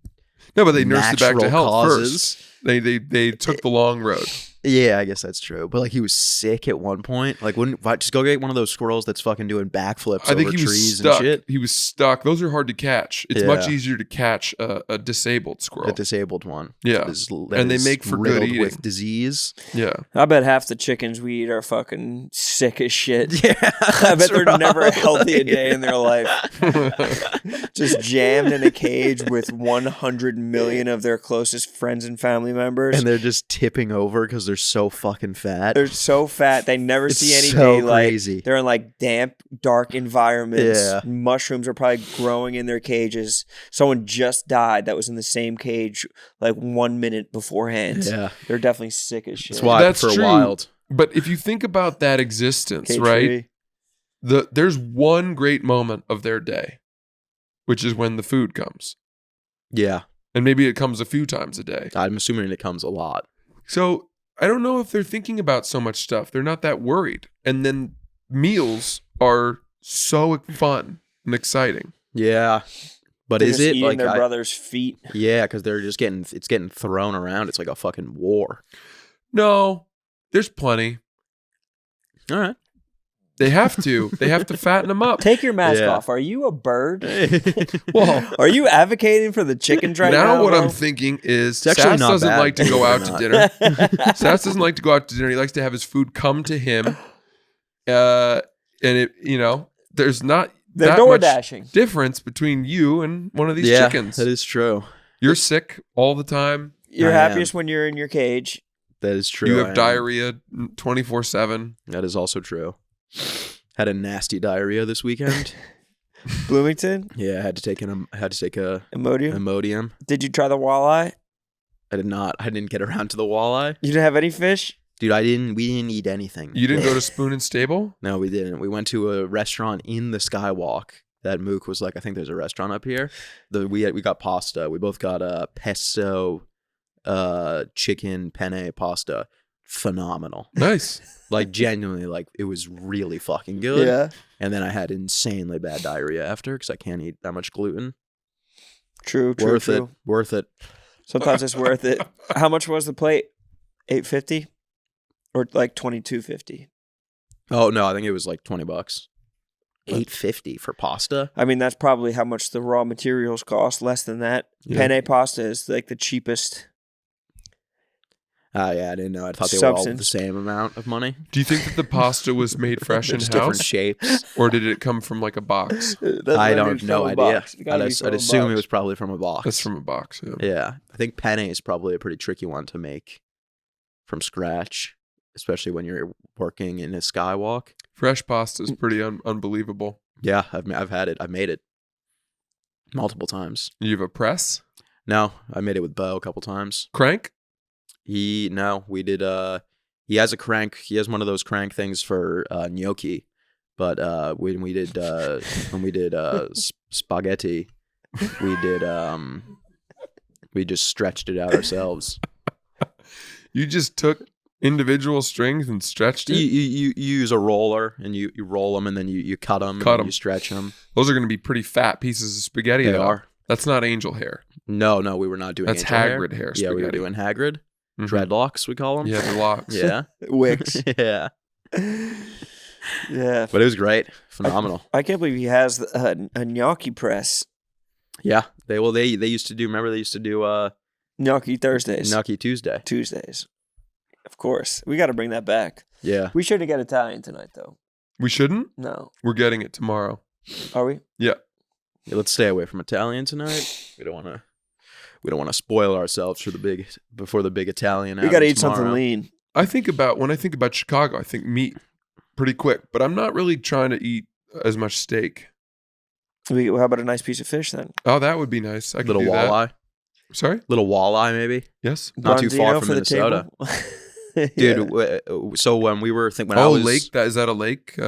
No, but they nursed it back to natural health causes. first. They took the long road. Yeah, I guess that's true. But like he was sick at one point. Like wouldn't just go get one of those squirrels that's fucking doing backflips I think over he was trees stuck. and shit. He was stuck. Those are hard to catch. It's much Yeah. easier to catch a disabled squirrel. A disabled one. Yeah. That And they is make for good riddled eating. with disease. Yeah. I bet half the chickens we eat are fucking sick as shit. Yeah. I bet they're never healthy a day in their life. Just jammed in a cage with 100 million of their closest friends and family members. And they're just tipping over because they're so fucking fat. They're so fat. They never It's see any so daylight. crazy. They're in like damp, dark environments. Yeah. Mushrooms are probably growing in their cages. Someone just died that was in the same cage like 1 minute beforehand. Yeah. They're definitely sick as shit. That's why That's I prefer true. wild. But if you think about that existence, Cage right? free. There's one great moment of their day, which is when the food comes. Yeah. And maybe it comes a few times a day. I'm assuming it comes a lot. So I don't know if they're thinking about so much stuff. They're not that worried. And then meals are so fun and exciting. Yeah. But They're is just it eating like their brother's feet? Yeah, because they're just it's getting thrown around. It's like a fucking war. No, there's plenty. All right. They have to. They have to fatten them up. Take your mask Yeah. off. Are you a bird? Well, Are you advocating for the chickens right now? now what bro? I'm thinking is It's actually Sass not doesn't bad, like to go believe it out or to not. dinner. Sass doesn't like to go out to dinner. He likes to have his food come to him. And it, there's not They're that door much dashing. difference between you and one of these Yeah, chickens. that is true. You're sick all the time. You're I happiest when you're in your cage. That is true. You I have am. diarrhea 24/7. That is also true. Had a nasty diarrhea this weekend. Bloomington, Yeah, I had to take a Imodium. Imodium. Did you try the walleye? I did not. I didn't get around to the walleye. You didn't have any fish? Dude, we didn't eat anything. You didn't go to Spoon and Stable? No, we didn't. We went to a restaurant in the Skywalk that Mook was like, I think there's a restaurant up here. We got pasta. We both got pesto chicken penne pasta. Phenomenal. Nice. Like genuinely, like it was really fucking good. Yeah. And then I had insanely bad diarrhea after because I can't eat that much gluten. True. Worth it. Sometimes it's worth it. How much was the plate? $8.50 or like $22.50? Oh no, I think it was like $20. $8.50 for pasta. I mean, that's probably how much the raw materials cost. Less than that. Yeah. Penne pasta is like the cheapest. Yeah, I didn't know. I thought they were all the Substance. same amount of money. Do you think that the pasta was made fresh in Just different house? shapes. Or did it come from like a box? I don't no idea. I'd assume it was probably from a box. That's from a box. Yeah. Yeah, I think penne is probably a pretty tricky one to make from scratch, especially when you're working in a skywalk. Fresh pasta is pretty unbelievable. Yeah, I've had it. I've made it multiple times. You have a press? No, I made it with Bo a couple times. Crank? We did. He has a crank. He has one of those crank things for gnocchi. But when we did spaghetti, we just stretched it out ourselves. You just took individual strings and stretched it? You use a roller and you roll them and then you cut them. Cut 'em. You stretch them. Those are going to be pretty fat pieces of spaghetti. They though. are. That's not angel hair. No, we were not doing. That's angel Hagrid hair Yeah, we were spaghetti. doing Hagrid. Mhm. Dreadlocks, we call them. Yeah, the locks. Yeah. Wicks. Yeah. Yeah. But it was great. Phenomenal. I can't believe he has a gnocchi press. Yeah. They used to do, remember they used to do Gnocchi Thursdays. Gnocchi Tuesday. Tuesdays. Of course. We got to bring that back. Yeah. We shouldn't get Italian tonight, though. We shouldn't? No. We're getting it tomorrow. Are we? Yeah. Yeah, let's stay away from Italian tonight. We don't want to spoil ourselves before the big Italian. We got to outing eat something tomorrow. lean. When I think about Chicago, I think meat pretty quick, but I'm not really trying to eat as much steak. How about a nice piece of fish then? Oh, that would be nice. I could Little do that. walleye. Sorry? Little walleye, maybe. Yes. Not too far Bronzino from for the Minnesota. table? Dude, so when we were thinking, when I Oh, was lake. Is that a lake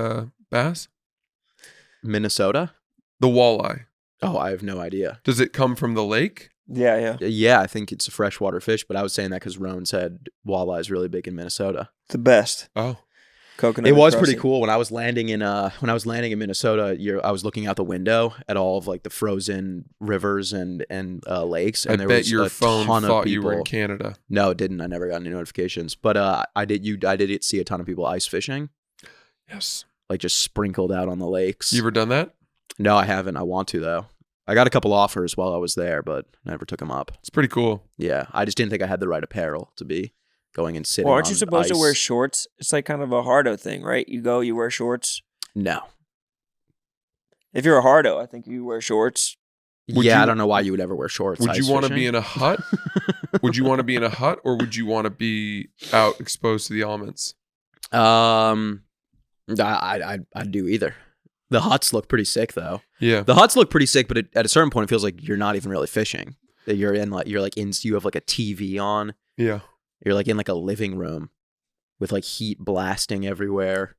bass? Minnesota. The walleye. Oh, I have no idea. Does it come from the lake? Yeah. Yeah, I think it's a freshwater fish, but I was saying that because Roan said walleye is really big in Minnesota. The best. Oh. Coconut. It was crusty. pretty cool when I was landing in Minnesota. I was looking out the window at all of like the frozen rivers and lakes, and I there bet was your a phone ton of thought people. you were in Canada. No, it didn't. I never got any notifications, but I did see a ton of people ice fishing, Yes. like just sprinkled out on the lakes. You ever done that? No, I haven't. I want to though. I got a couple offers while I was there, but never took them up. It's pretty cool. Yeah, I just didn't think I had the right apparel to be going and sitting. Well, aren't you on supposed to ice. wear shorts? It's like kind of a hardo thing, right? You wear shorts. No. If you're a hardo, I think you wear shorts. Would Yeah, you- I don't know why you would ever wear shorts. Would you ice want to fishing. be in a hut? Would you want to be in a hut, or would you want to be out exposed to the elements? I'd do either. The huts look pretty sick though. Yeah. The huts look pretty sick, but at a certain point, it feels like you're not even really fishing. That you have like a TV on. Yeah. You're like in like a living room with like heat blasting everywhere,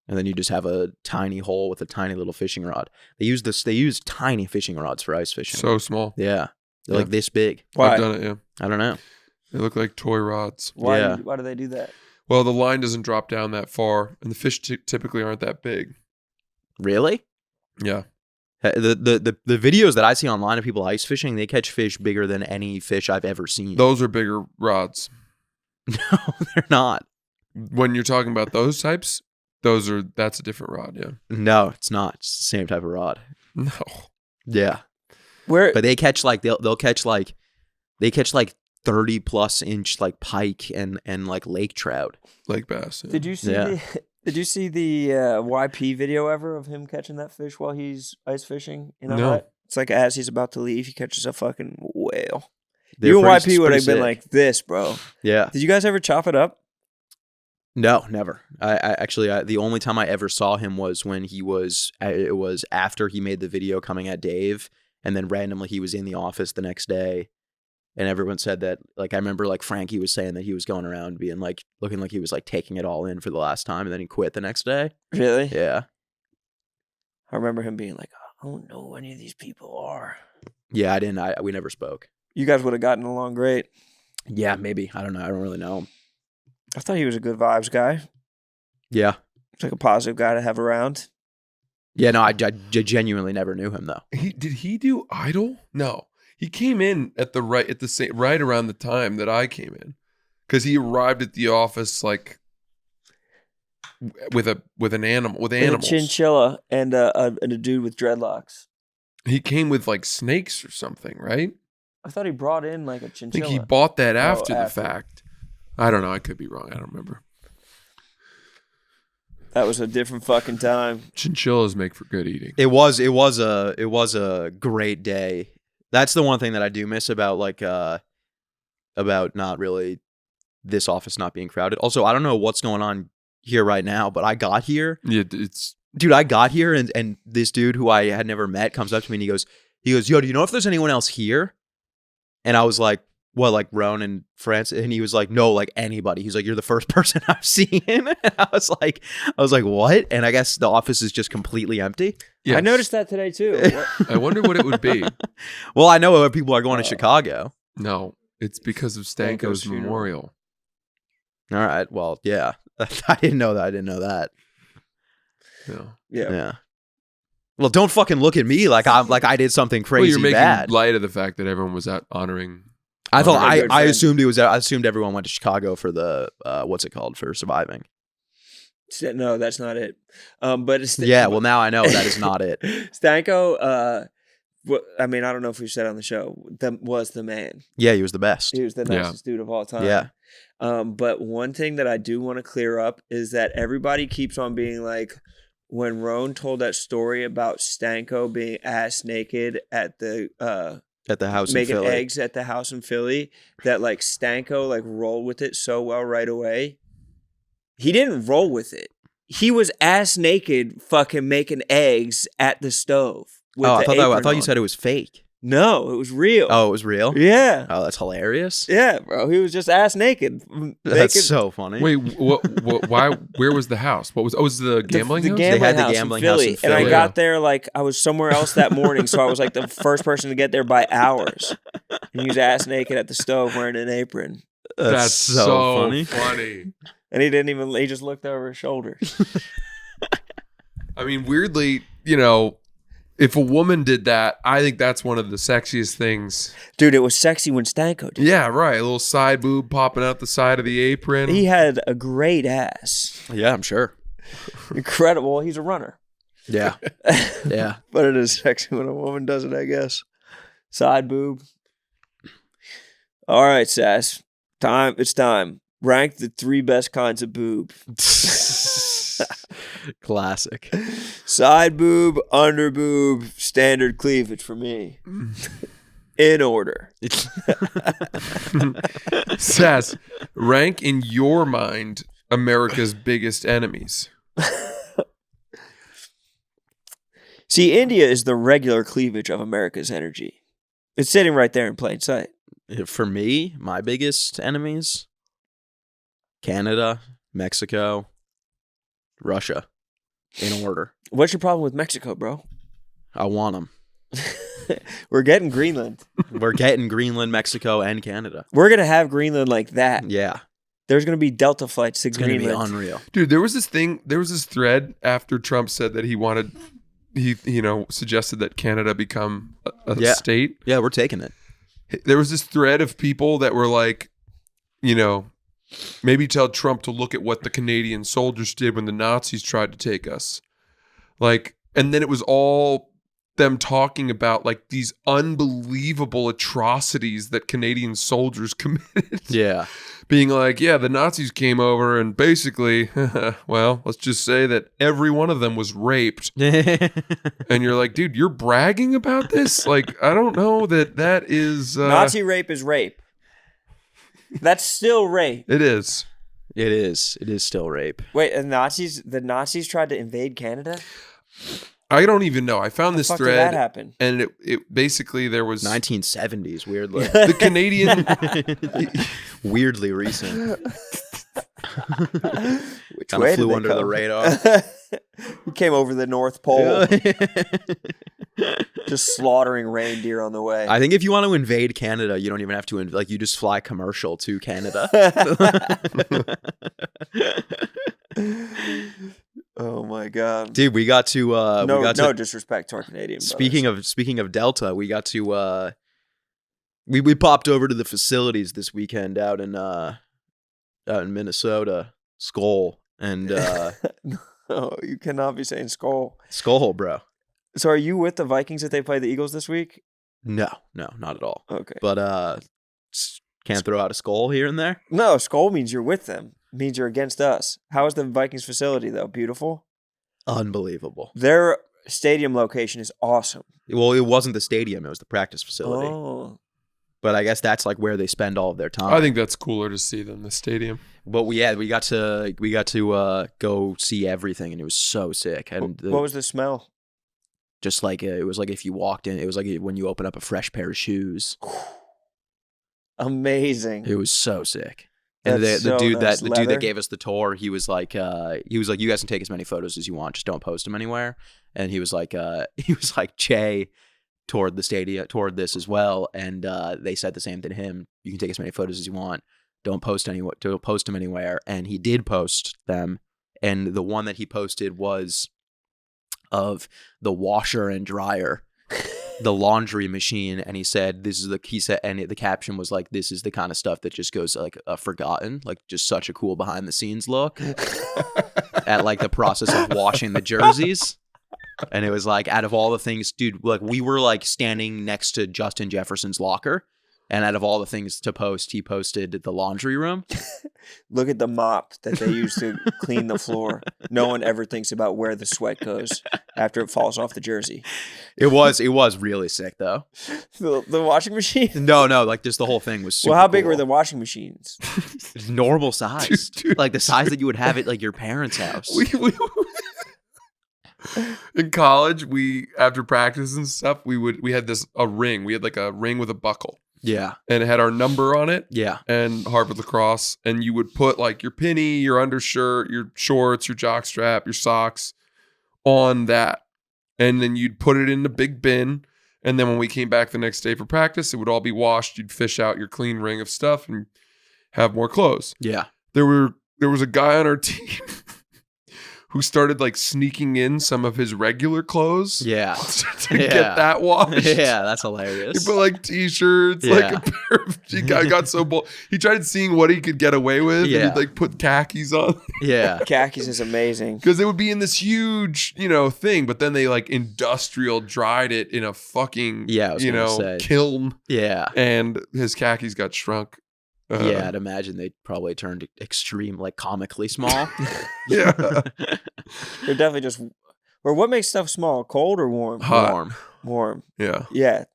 and then you just have a tiny hole with a tiny little fishing rod. They use tiny fishing rods for ice fishing. So small. Yeah, they're Yeah. like this big. Why? I've done it, yeah. I don't know. They look like toy rods. Yeah. Why do they do that? Well, the line doesn't drop down that far, and the fish typically aren't that big. Really? Yeah. The videos that I see online of people ice fishing, they catch fish bigger than any fish I've ever seen. Those are bigger rods. No, they're not. When you're talking about those types, that's a different rod, yeah. No, it's not. It's the same type of rod. No. Yeah. Where But they catch like they'll catch like 30 plus inch like pike and like lake trout. Lake bass. Yeah. did you see Yeah. did you see the YP video ever of him catching that fish while he's ice fishing in a No. hut? It's like as he's about to leave, he catches a fucking whale. They're You and pretty- YP would have pretty been sick. like this, bro. Yeah. Did you guys ever chop it up? No, never. I actually the only time I ever saw him was when it was after he made the video coming at Dave, and then randomly he was in the office the next day, and everyone said that, like, I remember like Frankie was saying that he was going around being like looking like he was like taking it all in for the last time, and then he quit the next day. Really? Yeah. I remember him being like, I don't know who any of these people are. Yeah, I didn't. We never spoke. You guys would have gotten along great. Yeah, maybe. I don't know. I don't really know him. I thought he was a good vibes guy. Yeah. It's like a positive guy to have around. Yeah, no, I genuinely never knew him though. Did he do Idol? No. He came in right around the time that I came in. Cuz he arrived at the office like with animals. A chinchilla and a dude with dreadlocks. He came with like snakes or something, right? I thought he brought in like a I chinchilla. think he bought that after the after. fact. I don't know. I could be wrong. I don't remember. That was a different fucking time. Chinchillas make for good eating. It was a great day. That's the one thing that I do miss about about not really this office not being crowded. Also, I don't know what's going on here right now, but I got here. Yeah, I got here and this dude who I had never met comes up to me and he goes, yo, do you know if there's anyone else here? And I was like, what, like Roan and France? And he was like, no, like anybody. He's like, you're the first person I've seen. And I was like, what? And I guess the office is just completely empty. yes. I noticed that today too. I wonder what it would be. Well, I know other people are going to Chicago. No, it's because of Stanko's Stanko's funeral. memorial. All right. Well, yeah. I didn't know that. No. Yeah. Well, don't fucking look at me like I did something Well, crazy you're making bad. light of the fact that everyone was out honoring. I thought my good I friend. assumed everyone went to Chicago for the what's it called, for surviving. No, that's not it. But it's Yeah. Well, now I know that is not it. Stanko. I mean, I don't know if we've said on the show. Was the man. Yeah, he was the best. He was the Yeah. nicest dude of all time. Yeah. But one thing that I do want to clear up is that everybody keeps on being like, when Roan told that story about Stanko being ass naked at the At the house in making Philly. eggs at the house in Philly, that like Stanko like rolled with it so well right away. He didn't roll with it. He was ass naked fucking making eggs at the stove. With Oh, I the thought I apron thought you on. said it was fake. No, it was real. Oh, it was real? Yeah. Oh, that's hilarious. Yeah, bro. He was just ass naked. That's Making- so funny. Wait, why? Where was the house? What was? Oh, it was the gambling the house? gambling had the house gambling in house Philly. in And I Philly. got there like I was somewhere else that morning, so I was like the first person to get there by hours. And he was ass naked at the stove wearing an apron. That's so funny. And he just looked over his shoulder. I mean, weirdly, if a woman did that, I think that's one of the sexiest things. Dude, it was sexy when Stanko did. Yeah, right. A little side boob popping out the side of the apron. He had a great ass. Yeah, I'm sure. Incredible. He's a runner. Yeah. Yeah. But it is sexy when a woman does it, I guess. Side boob. All right, Sass. It's time. Rank the 3 best kinds of boob. Classic. Side boob, under boob, standard cleavage for me. In order. Sass, rank in your mind America's biggest enemies. See, India is the regular cleavage of America's energy. It's sitting right there in plain sight. For me, my biggest enemies, Canada, Mexico, Russia, in order. What's your problem with Mexico, bro? I want them. We're getting Greenland. We're getting Greenland, Mexico, and Canada. We're going to have Greenland like that. Yeah. There's going to be Delta flights to It's going to be Greenland. unreal. Dude, there was this thread after Trump said that he suggested that Canada become a state. Yeah, we're taking it. There was this thread of people that were like, maybe tell Trump to look at what the Canadian soldiers did when the Nazis tried to take us. Like, and then it was all them talking about like these unbelievable atrocities that Canadian soldiers committed. Yeah. Being like, yeah, the Nazis came over and basically, well, let's just say that every one of them was raped. And you're like, dude, you're bragging about this? Like, I don't know that is... Nazi rape is rape. That's still rape. It is. It is. It is still rape. Wait, the Nazis tried to invade Canada? I don't even know. I found this How the fuck thread. did that happen? And it basically there was 1970s, weirdly. the Canadian Weirdly recent. Which Kind way of did flew they under come? the radar. We came over the North Pole, just slaughtering reindeer on the way. I think if you want to invade Canada, you don't even have to you just fly commercial to Canada. Oh my god, Dude, we got to no disrespect to our Canadian brothers. Speaking of Delta, we got to we popped over to the facilities this weekend out in Minnesota, Skull, and No, you cannot be saying Skull. Skull, bro. So are you with the Vikings if they play the Eagles this week? No, not at all. Okay. But can't throw out a Skull here and there. No, Skull means you're with them. Means you're against us. How is the Vikings facility though? Beautiful? Unbelievable. Their stadium location is awesome. Well, it wasn't the stadium; it was the practice facility. Oh. But I guess that's like where they spend all of their time. I think that's cooler to see than the stadium. But we got to go see everything, and it was so sick. And What was the smell? just like it was like if you walked in, it was like when you open up a fresh pair of shoes. Amazing. It was so sick. And That's the so dude nice. that Leather? gave us the tour, he was like, you guys can take as many photos as you want, just don't post them anywhere. And he was like, Che toured the stadium, toured this as well, and they said the same thing to him. You can take as many photos as you want, don't post them anywhere. And he did post them, and the one that he posted was of the washer and dryer. The laundry machine, and he said and the caption was like, this is the kind of stuff that just goes like forgotten, like just such a cool behind the scenes look at like the process of washing the jerseys. And it was like, out of all the things, dude, like we were like standing next to Justin Jefferson's locker, and out of all the things to post, he posted the laundry room. Look at the mop that they use to clean the floor. No one ever thinks about where the sweat goes after it falls off the jersey. It was really sick though. The washing machine? No, like just the whole thing was super Well, how big cool. were the washing machines? Normal size. Dude. Like the size that you would have at like your parents' house. In college, after practice and stuff, we had a ring. We had like a ring with a buckle. Yeah. And it had our number on it. Yeah. And Harvard lacrosse. And you would put like your penny, your undershirt, your shorts, your jockstrap, your socks on that. And then you'd put it in the big bin. And then when we came back the next day for practice, it would all be washed. You'd fish out your clean ring of stuff and have more clothes. Yeah. There was a guy on our team who started like sneaking in some of his regular clothes. Yeah. To get that washed. Yeah, that's hilarious. He put like t-shirts, like a pair of. He got so bold. He tried seeing what he could get away with. Yeah. And he'd like put khakis on. Yeah. Khakis is amazing. Because it would be in this huge, thing, but then they like industrial dried it in a fucking, Yeah, I was gonna say. kiln. Yeah. And his khakis got shrunk. Yeah, I'd imagine they probably turned extreme, like comically small. Yeah. They're definitely just... Or what makes stuff small? Cold or warm? Hot. Warm. Yeah. Yeah.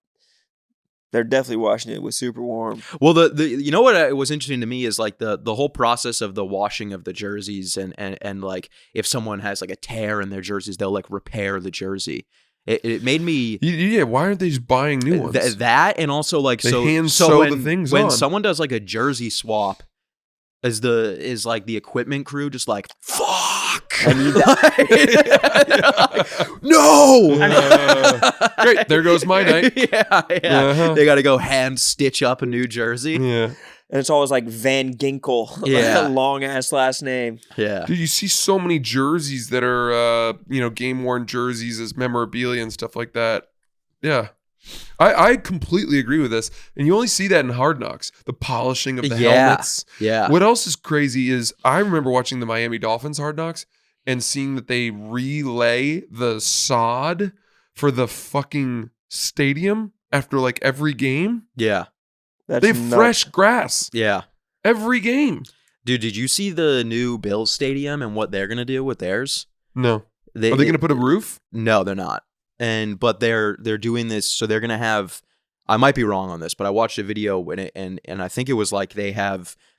They're definitely washing it with super warm. Well, the you know what was interesting to me is like the whole process of the washing of the jerseys and like if someone has like a tear in their jerseys, they'll like repair the jersey. It made me Why aren't they just buying new ones? That and also like They so hand so sew when, the things when on. someone does like a jersey swap, is like the equipment crew just like fuck. I need that. No. Great. There goes my night. Yeah. Uh-huh. They got to go hand stitch up a new jersey. Yeah. And it's always like Van Ginkel. Yeah. Long ass last name. Yeah. Dude, you see so many jerseys that are, game worn jerseys as memorabilia and stuff like that. Yeah. I completely agree with this. And you only see that in Hard Knocks, the polishing of the helmets. Yeah. What else is crazy is I remember watching the Miami Dolphins Hard Knocks and seeing that they relay the sod for the fucking stadium after like every game. Yeah. They have fresh grass Yeah. every game. Dude, did you see the new Bills stadium and what they're going to do with theirs? No. Are they going to put a roof? No, they're not. But they're doing this, so they're gonna have. I might be wrong on this, but I watched a video and I think it was like they're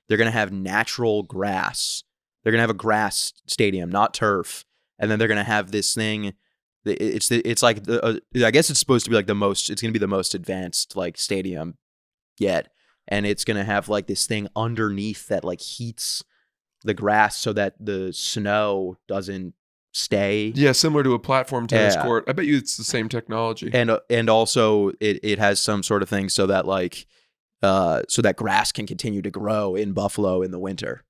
gonna have natural grass. They're gonna have a grass stadium, not turf, and then they're gonna have this thing. It's like I guess it's supposed to be like the most. It's gonna be the most advanced like stadium yet, and it's gonna have like this thing underneath that like heats the grass so that the snow doesn't stay. Yeah, similar to a platform tennis court. I bet you it's the same technology. And also it has some sort of thing so that like so that grass can continue to grow in Buffalo in the winter.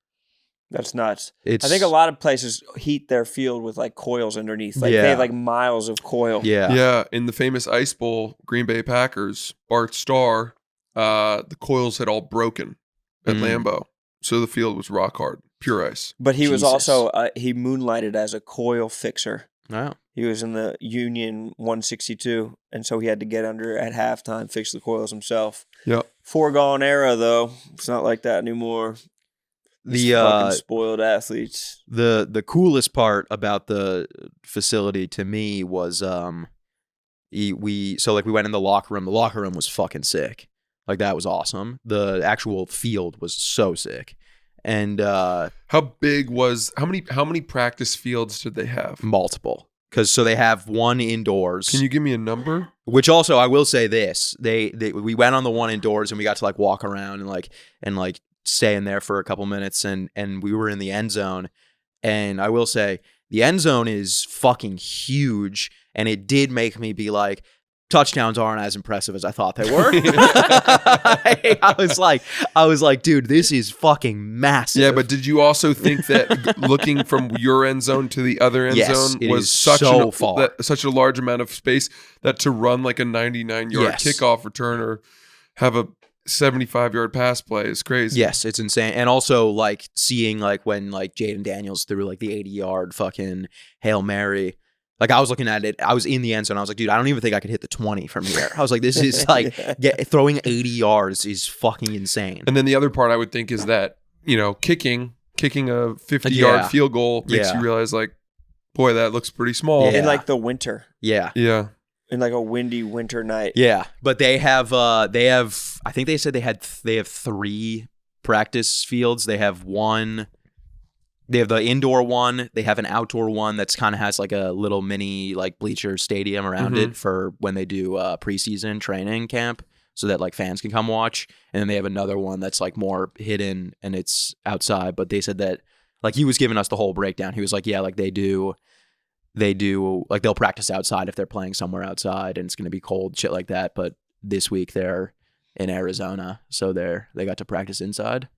That's nuts. I think a lot of places heat their field with like coils underneath. Like they have like miles of coil. Yeah. Yeah. In the famous Ice Bowl, Green Bay Packers, Bart Starr, the coils had all broken at Lambeau. So the field was rock hard. Pure ice. But he was also, he moonlighted as a coil fixer. Wow. He was in the Union 162, and so he had to get under at halftime, fix the coils himself. Yep. Foregone era, though. It's not like that anymore. These fucking spoiled athletes. The coolest part about the facility to me was we went in the locker room. The locker room was fucking sick. Like that was awesome. The actual field was so sick. And how many practice fields did they have? Multiple. So they have one indoors. Can you give me a number? Which also I will say this. We went on the one indoors and we got to like walk around and stay in there for a couple minutes and we were in the end zone. And I will say the end zone is fucking huge, and it did make me be like, touchdowns aren't as impressive as I thought they were. I was like, dude, this is fucking massive. Yeah, but did you also think that looking from your end zone to the other end zone was such a large amount of space that to run like a 99-yard kickoff return or have a 75-yard pass play is crazy? Yes, it's insane. And also like seeing like when like Jaden Daniels threw like the 80-yard fucking Hail Mary. Like I was looking at it, I was in the end zone. I was like, dude, I don't even think I could hit the 20 from here. I was like, this is like throwing 80 yards is fucking insane. And then the other part I would think is that, kicking a 50-yard field goal makes you realize like, boy, that looks pretty small. In like the winter. Yeah. Yeah. In like a windy winter night. Yeah. But they have I think they said they have 3 practice fields. They have the indoor one. They have an outdoor one that's kind of has like a little mini like bleacher stadium around it for when they do preseason training camp so that like fans can come watch. And then they have another one that's like more hidden and it's outside. But they said that like he was giving us the whole breakdown. He was like, yeah, like they do like they'll practice outside if they're playing somewhere outside and it's going to be cold, shit like that. But this week they're in Arizona. So they got to practice inside.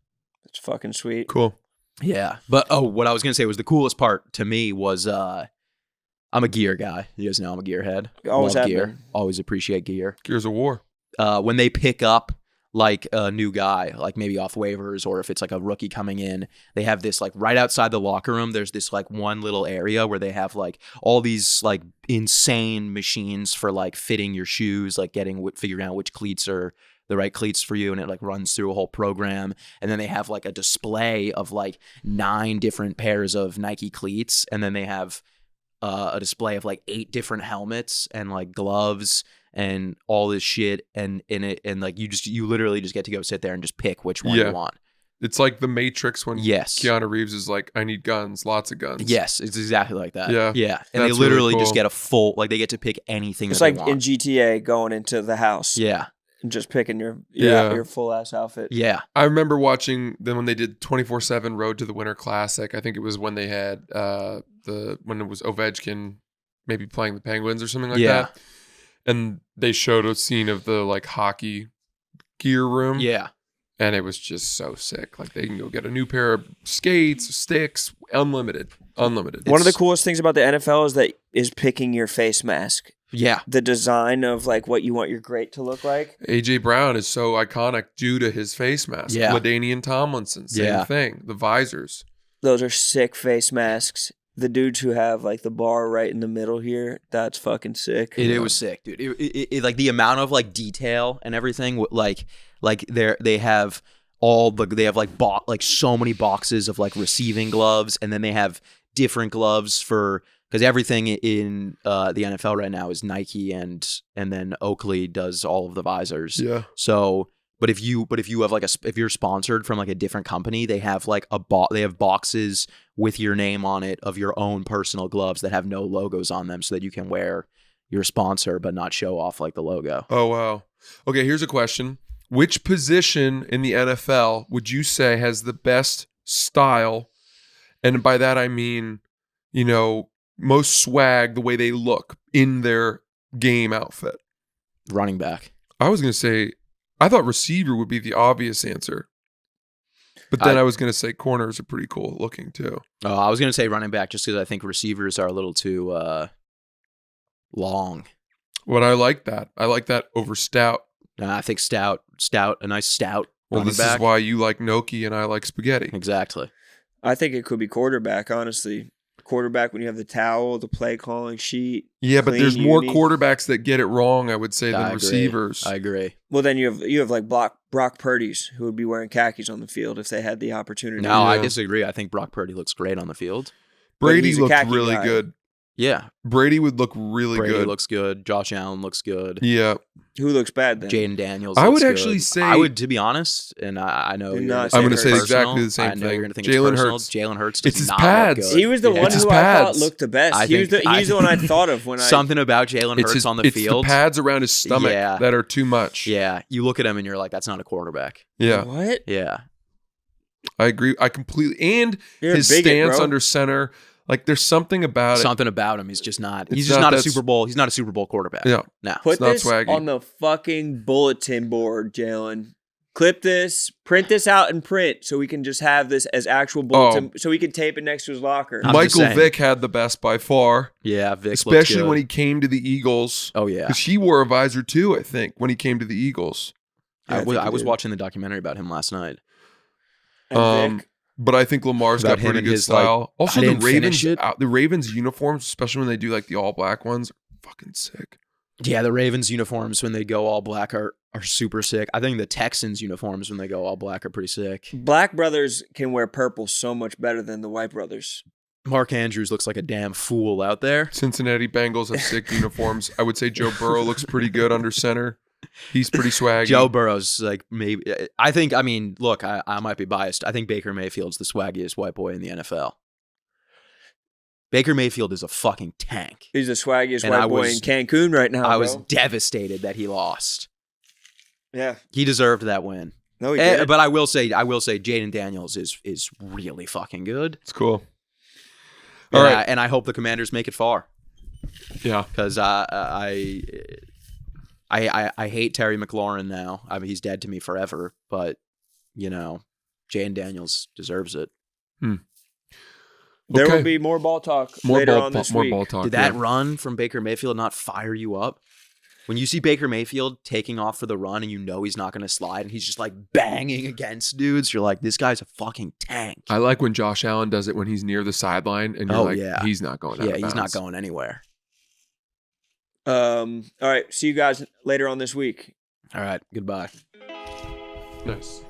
It's fucking sweet. Cool. Yeah. But what I was going to say was the coolest part to me was I'm a gear guy. You guys know I'm a gearhead. Always love have gear. been. Always appreciate gear. Gears of War. When they pick up like a new guy, like maybe off waivers or if it's like a rookie coming in, they have this like right outside the locker room. There's this like one little area where they have like all these like insane machines for like fitting your shoes, like figuring out which cleats are the right cleats for you, and it like runs through a whole program. And then they have like a display of like 9 different pairs of Nike cleats, and then they have a display of like 8 different helmets and like gloves and all this shit, and like you literally just get to go sit there and just pick which one you want. It's like the Matrix when Yes. Keanu Reeves is like, I need guns, lots of guns. Yes, it's exactly like that. Yeah. Yeah. And That's they literally really cool. just get a full, like they get to pick anything It's that like they want. in GTA going into the house. Yeah. And just picking your full ass outfit. Yeah. I remember watching them when they did 24/7 Road to the Winter Classic. I think it was when they had when it was Ovechkin maybe playing the Penguins or something like that. And they showed a scene of the like hockey gear room. Yeah. And it was just so sick. Like they can go get a new pair of skates, sticks, unlimited. One of the coolest things about the NFL is picking your face mask. Yeah. The design of like what you want your grate to look like. AJ Brown is so iconic due to his face mask. Yeah. LaDainian Tomlinson, same thing. The visors. Those are sick face masks. The dudes who have like the bar right in the middle here, that's fucking sick. It was sick, dude. It like the amount of like detail and everything, like they have like so many boxes of like receiving gloves, and then they have different gloves because everything in the NFL right now is Nike, and then Oakley does all of the visors. Yeah. So, but if you have like if you're sponsored from like a different company, they have like they have boxes with your name on it of your own personal gloves that have no logos on them, so that you can wear your sponsor but not show off like the logo. Oh wow. Okay, here's a question. Which position in the NFL would you say has the best style? And by that I mean, most swag, the way they look in their game outfit. Running back. I was going to say, I thought receiver would be the obvious answer. But then I was going to say corners are pretty cool looking too. Oh, I was going to say running back just because I think receivers are a little too long. Well, I like that. I like that over stout. I think stout, a nice stout. Well, this is why you like gnocchi and I like spaghetti. Exactly. I think it could be quarterback, honestly. Quarterback when you have the towel, the play calling sheet. Yeah, but there's more quarterbacks that get it wrong, I would say, than receivers. I agree. Well, then you have like Brock Purdy's who would be wearing khakis on the field if they had the opportunity. No, I disagree. I think Brock Purdy looks great on the field. Brady looked really good. Yeah. Brady would look really good. Brady looks good. Josh Allen looks good. Yeah. Who looks bad then? Jaden Daniels. I would good. actually say. I would, to be honest, and I know I'm going to say exactly the same thing. You're going to think Jalen it's Hurts. Jalen Hurts. It's his pads. He was the one who I thought looked the best. He's the one I thought of when something about Jalen Hurts on the field. It's the pads around his stomach that are too much. Yeah. You look at him and you're like, that's not a quarterback. Yeah. What? Yeah. I agree. I completely. And his stance under center. Like there's something about him. He's just not. He's just not a Super Bowl. He's not a Super Bowl quarterback. Yeah. No. Put this on the fucking bulletin board, Jalen. Clip this, print this out in print so we can just have this as actual bulletin. So we can tape it next to his locker. Michael Vick had the best by far. Yeah, Vick. Especially when he came to the Eagles. Oh yeah. Because he wore a visor too, I think, when he came to the Eagles. Yeah, I was watching the documentary about him last night. But I think Lamar's got pretty good style. Also, the Ravens uniforms, especially when they do like the all black ones, are fucking sick. Yeah, the Ravens uniforms when they go all black are super sick. I think the Texans uniforms when they go all black are pretty sick. Black brothers can wear purple so much better than the white brothers. Mark Andrews looks like a damn fool out there. Cincinnati Bengals have sick uniforms. I would say Joe Burrow looks pretty good under center. He's pretty swaggy. Joe Burrow's like maybe. I mean, look, I might be biased. I think Baker Mayfield's the swaggiest white boy in the NFL. Baker Mayfield is a fucking tank. He's the swaggiest white boy in Cancun right now. I was devastated that he lost. Yeah, he deserved that win. No, he did. But I will say, Jaden Daniels is really fucking good. It's cool. All right, and I hope the Commanders make it far. Yeah, because I hate Terry McLaurin now. I mean, he's dead to me forever. But Jaden Daniels deserves it. There will be more ball talk later on this week. Ball talk, Did that run from Baker Mayfield not fire you up? When you see Baker Mayfield taking off for the run and he's not going to slide and he's just like banging against dudes, you're like, this guy's a fucking tank. I like when Josh Allen does it when he's near the sideline and you're he's not going out of bounds. He's not going anywhere. All right. See you guys later on this week. All right. Goodbye. Nice.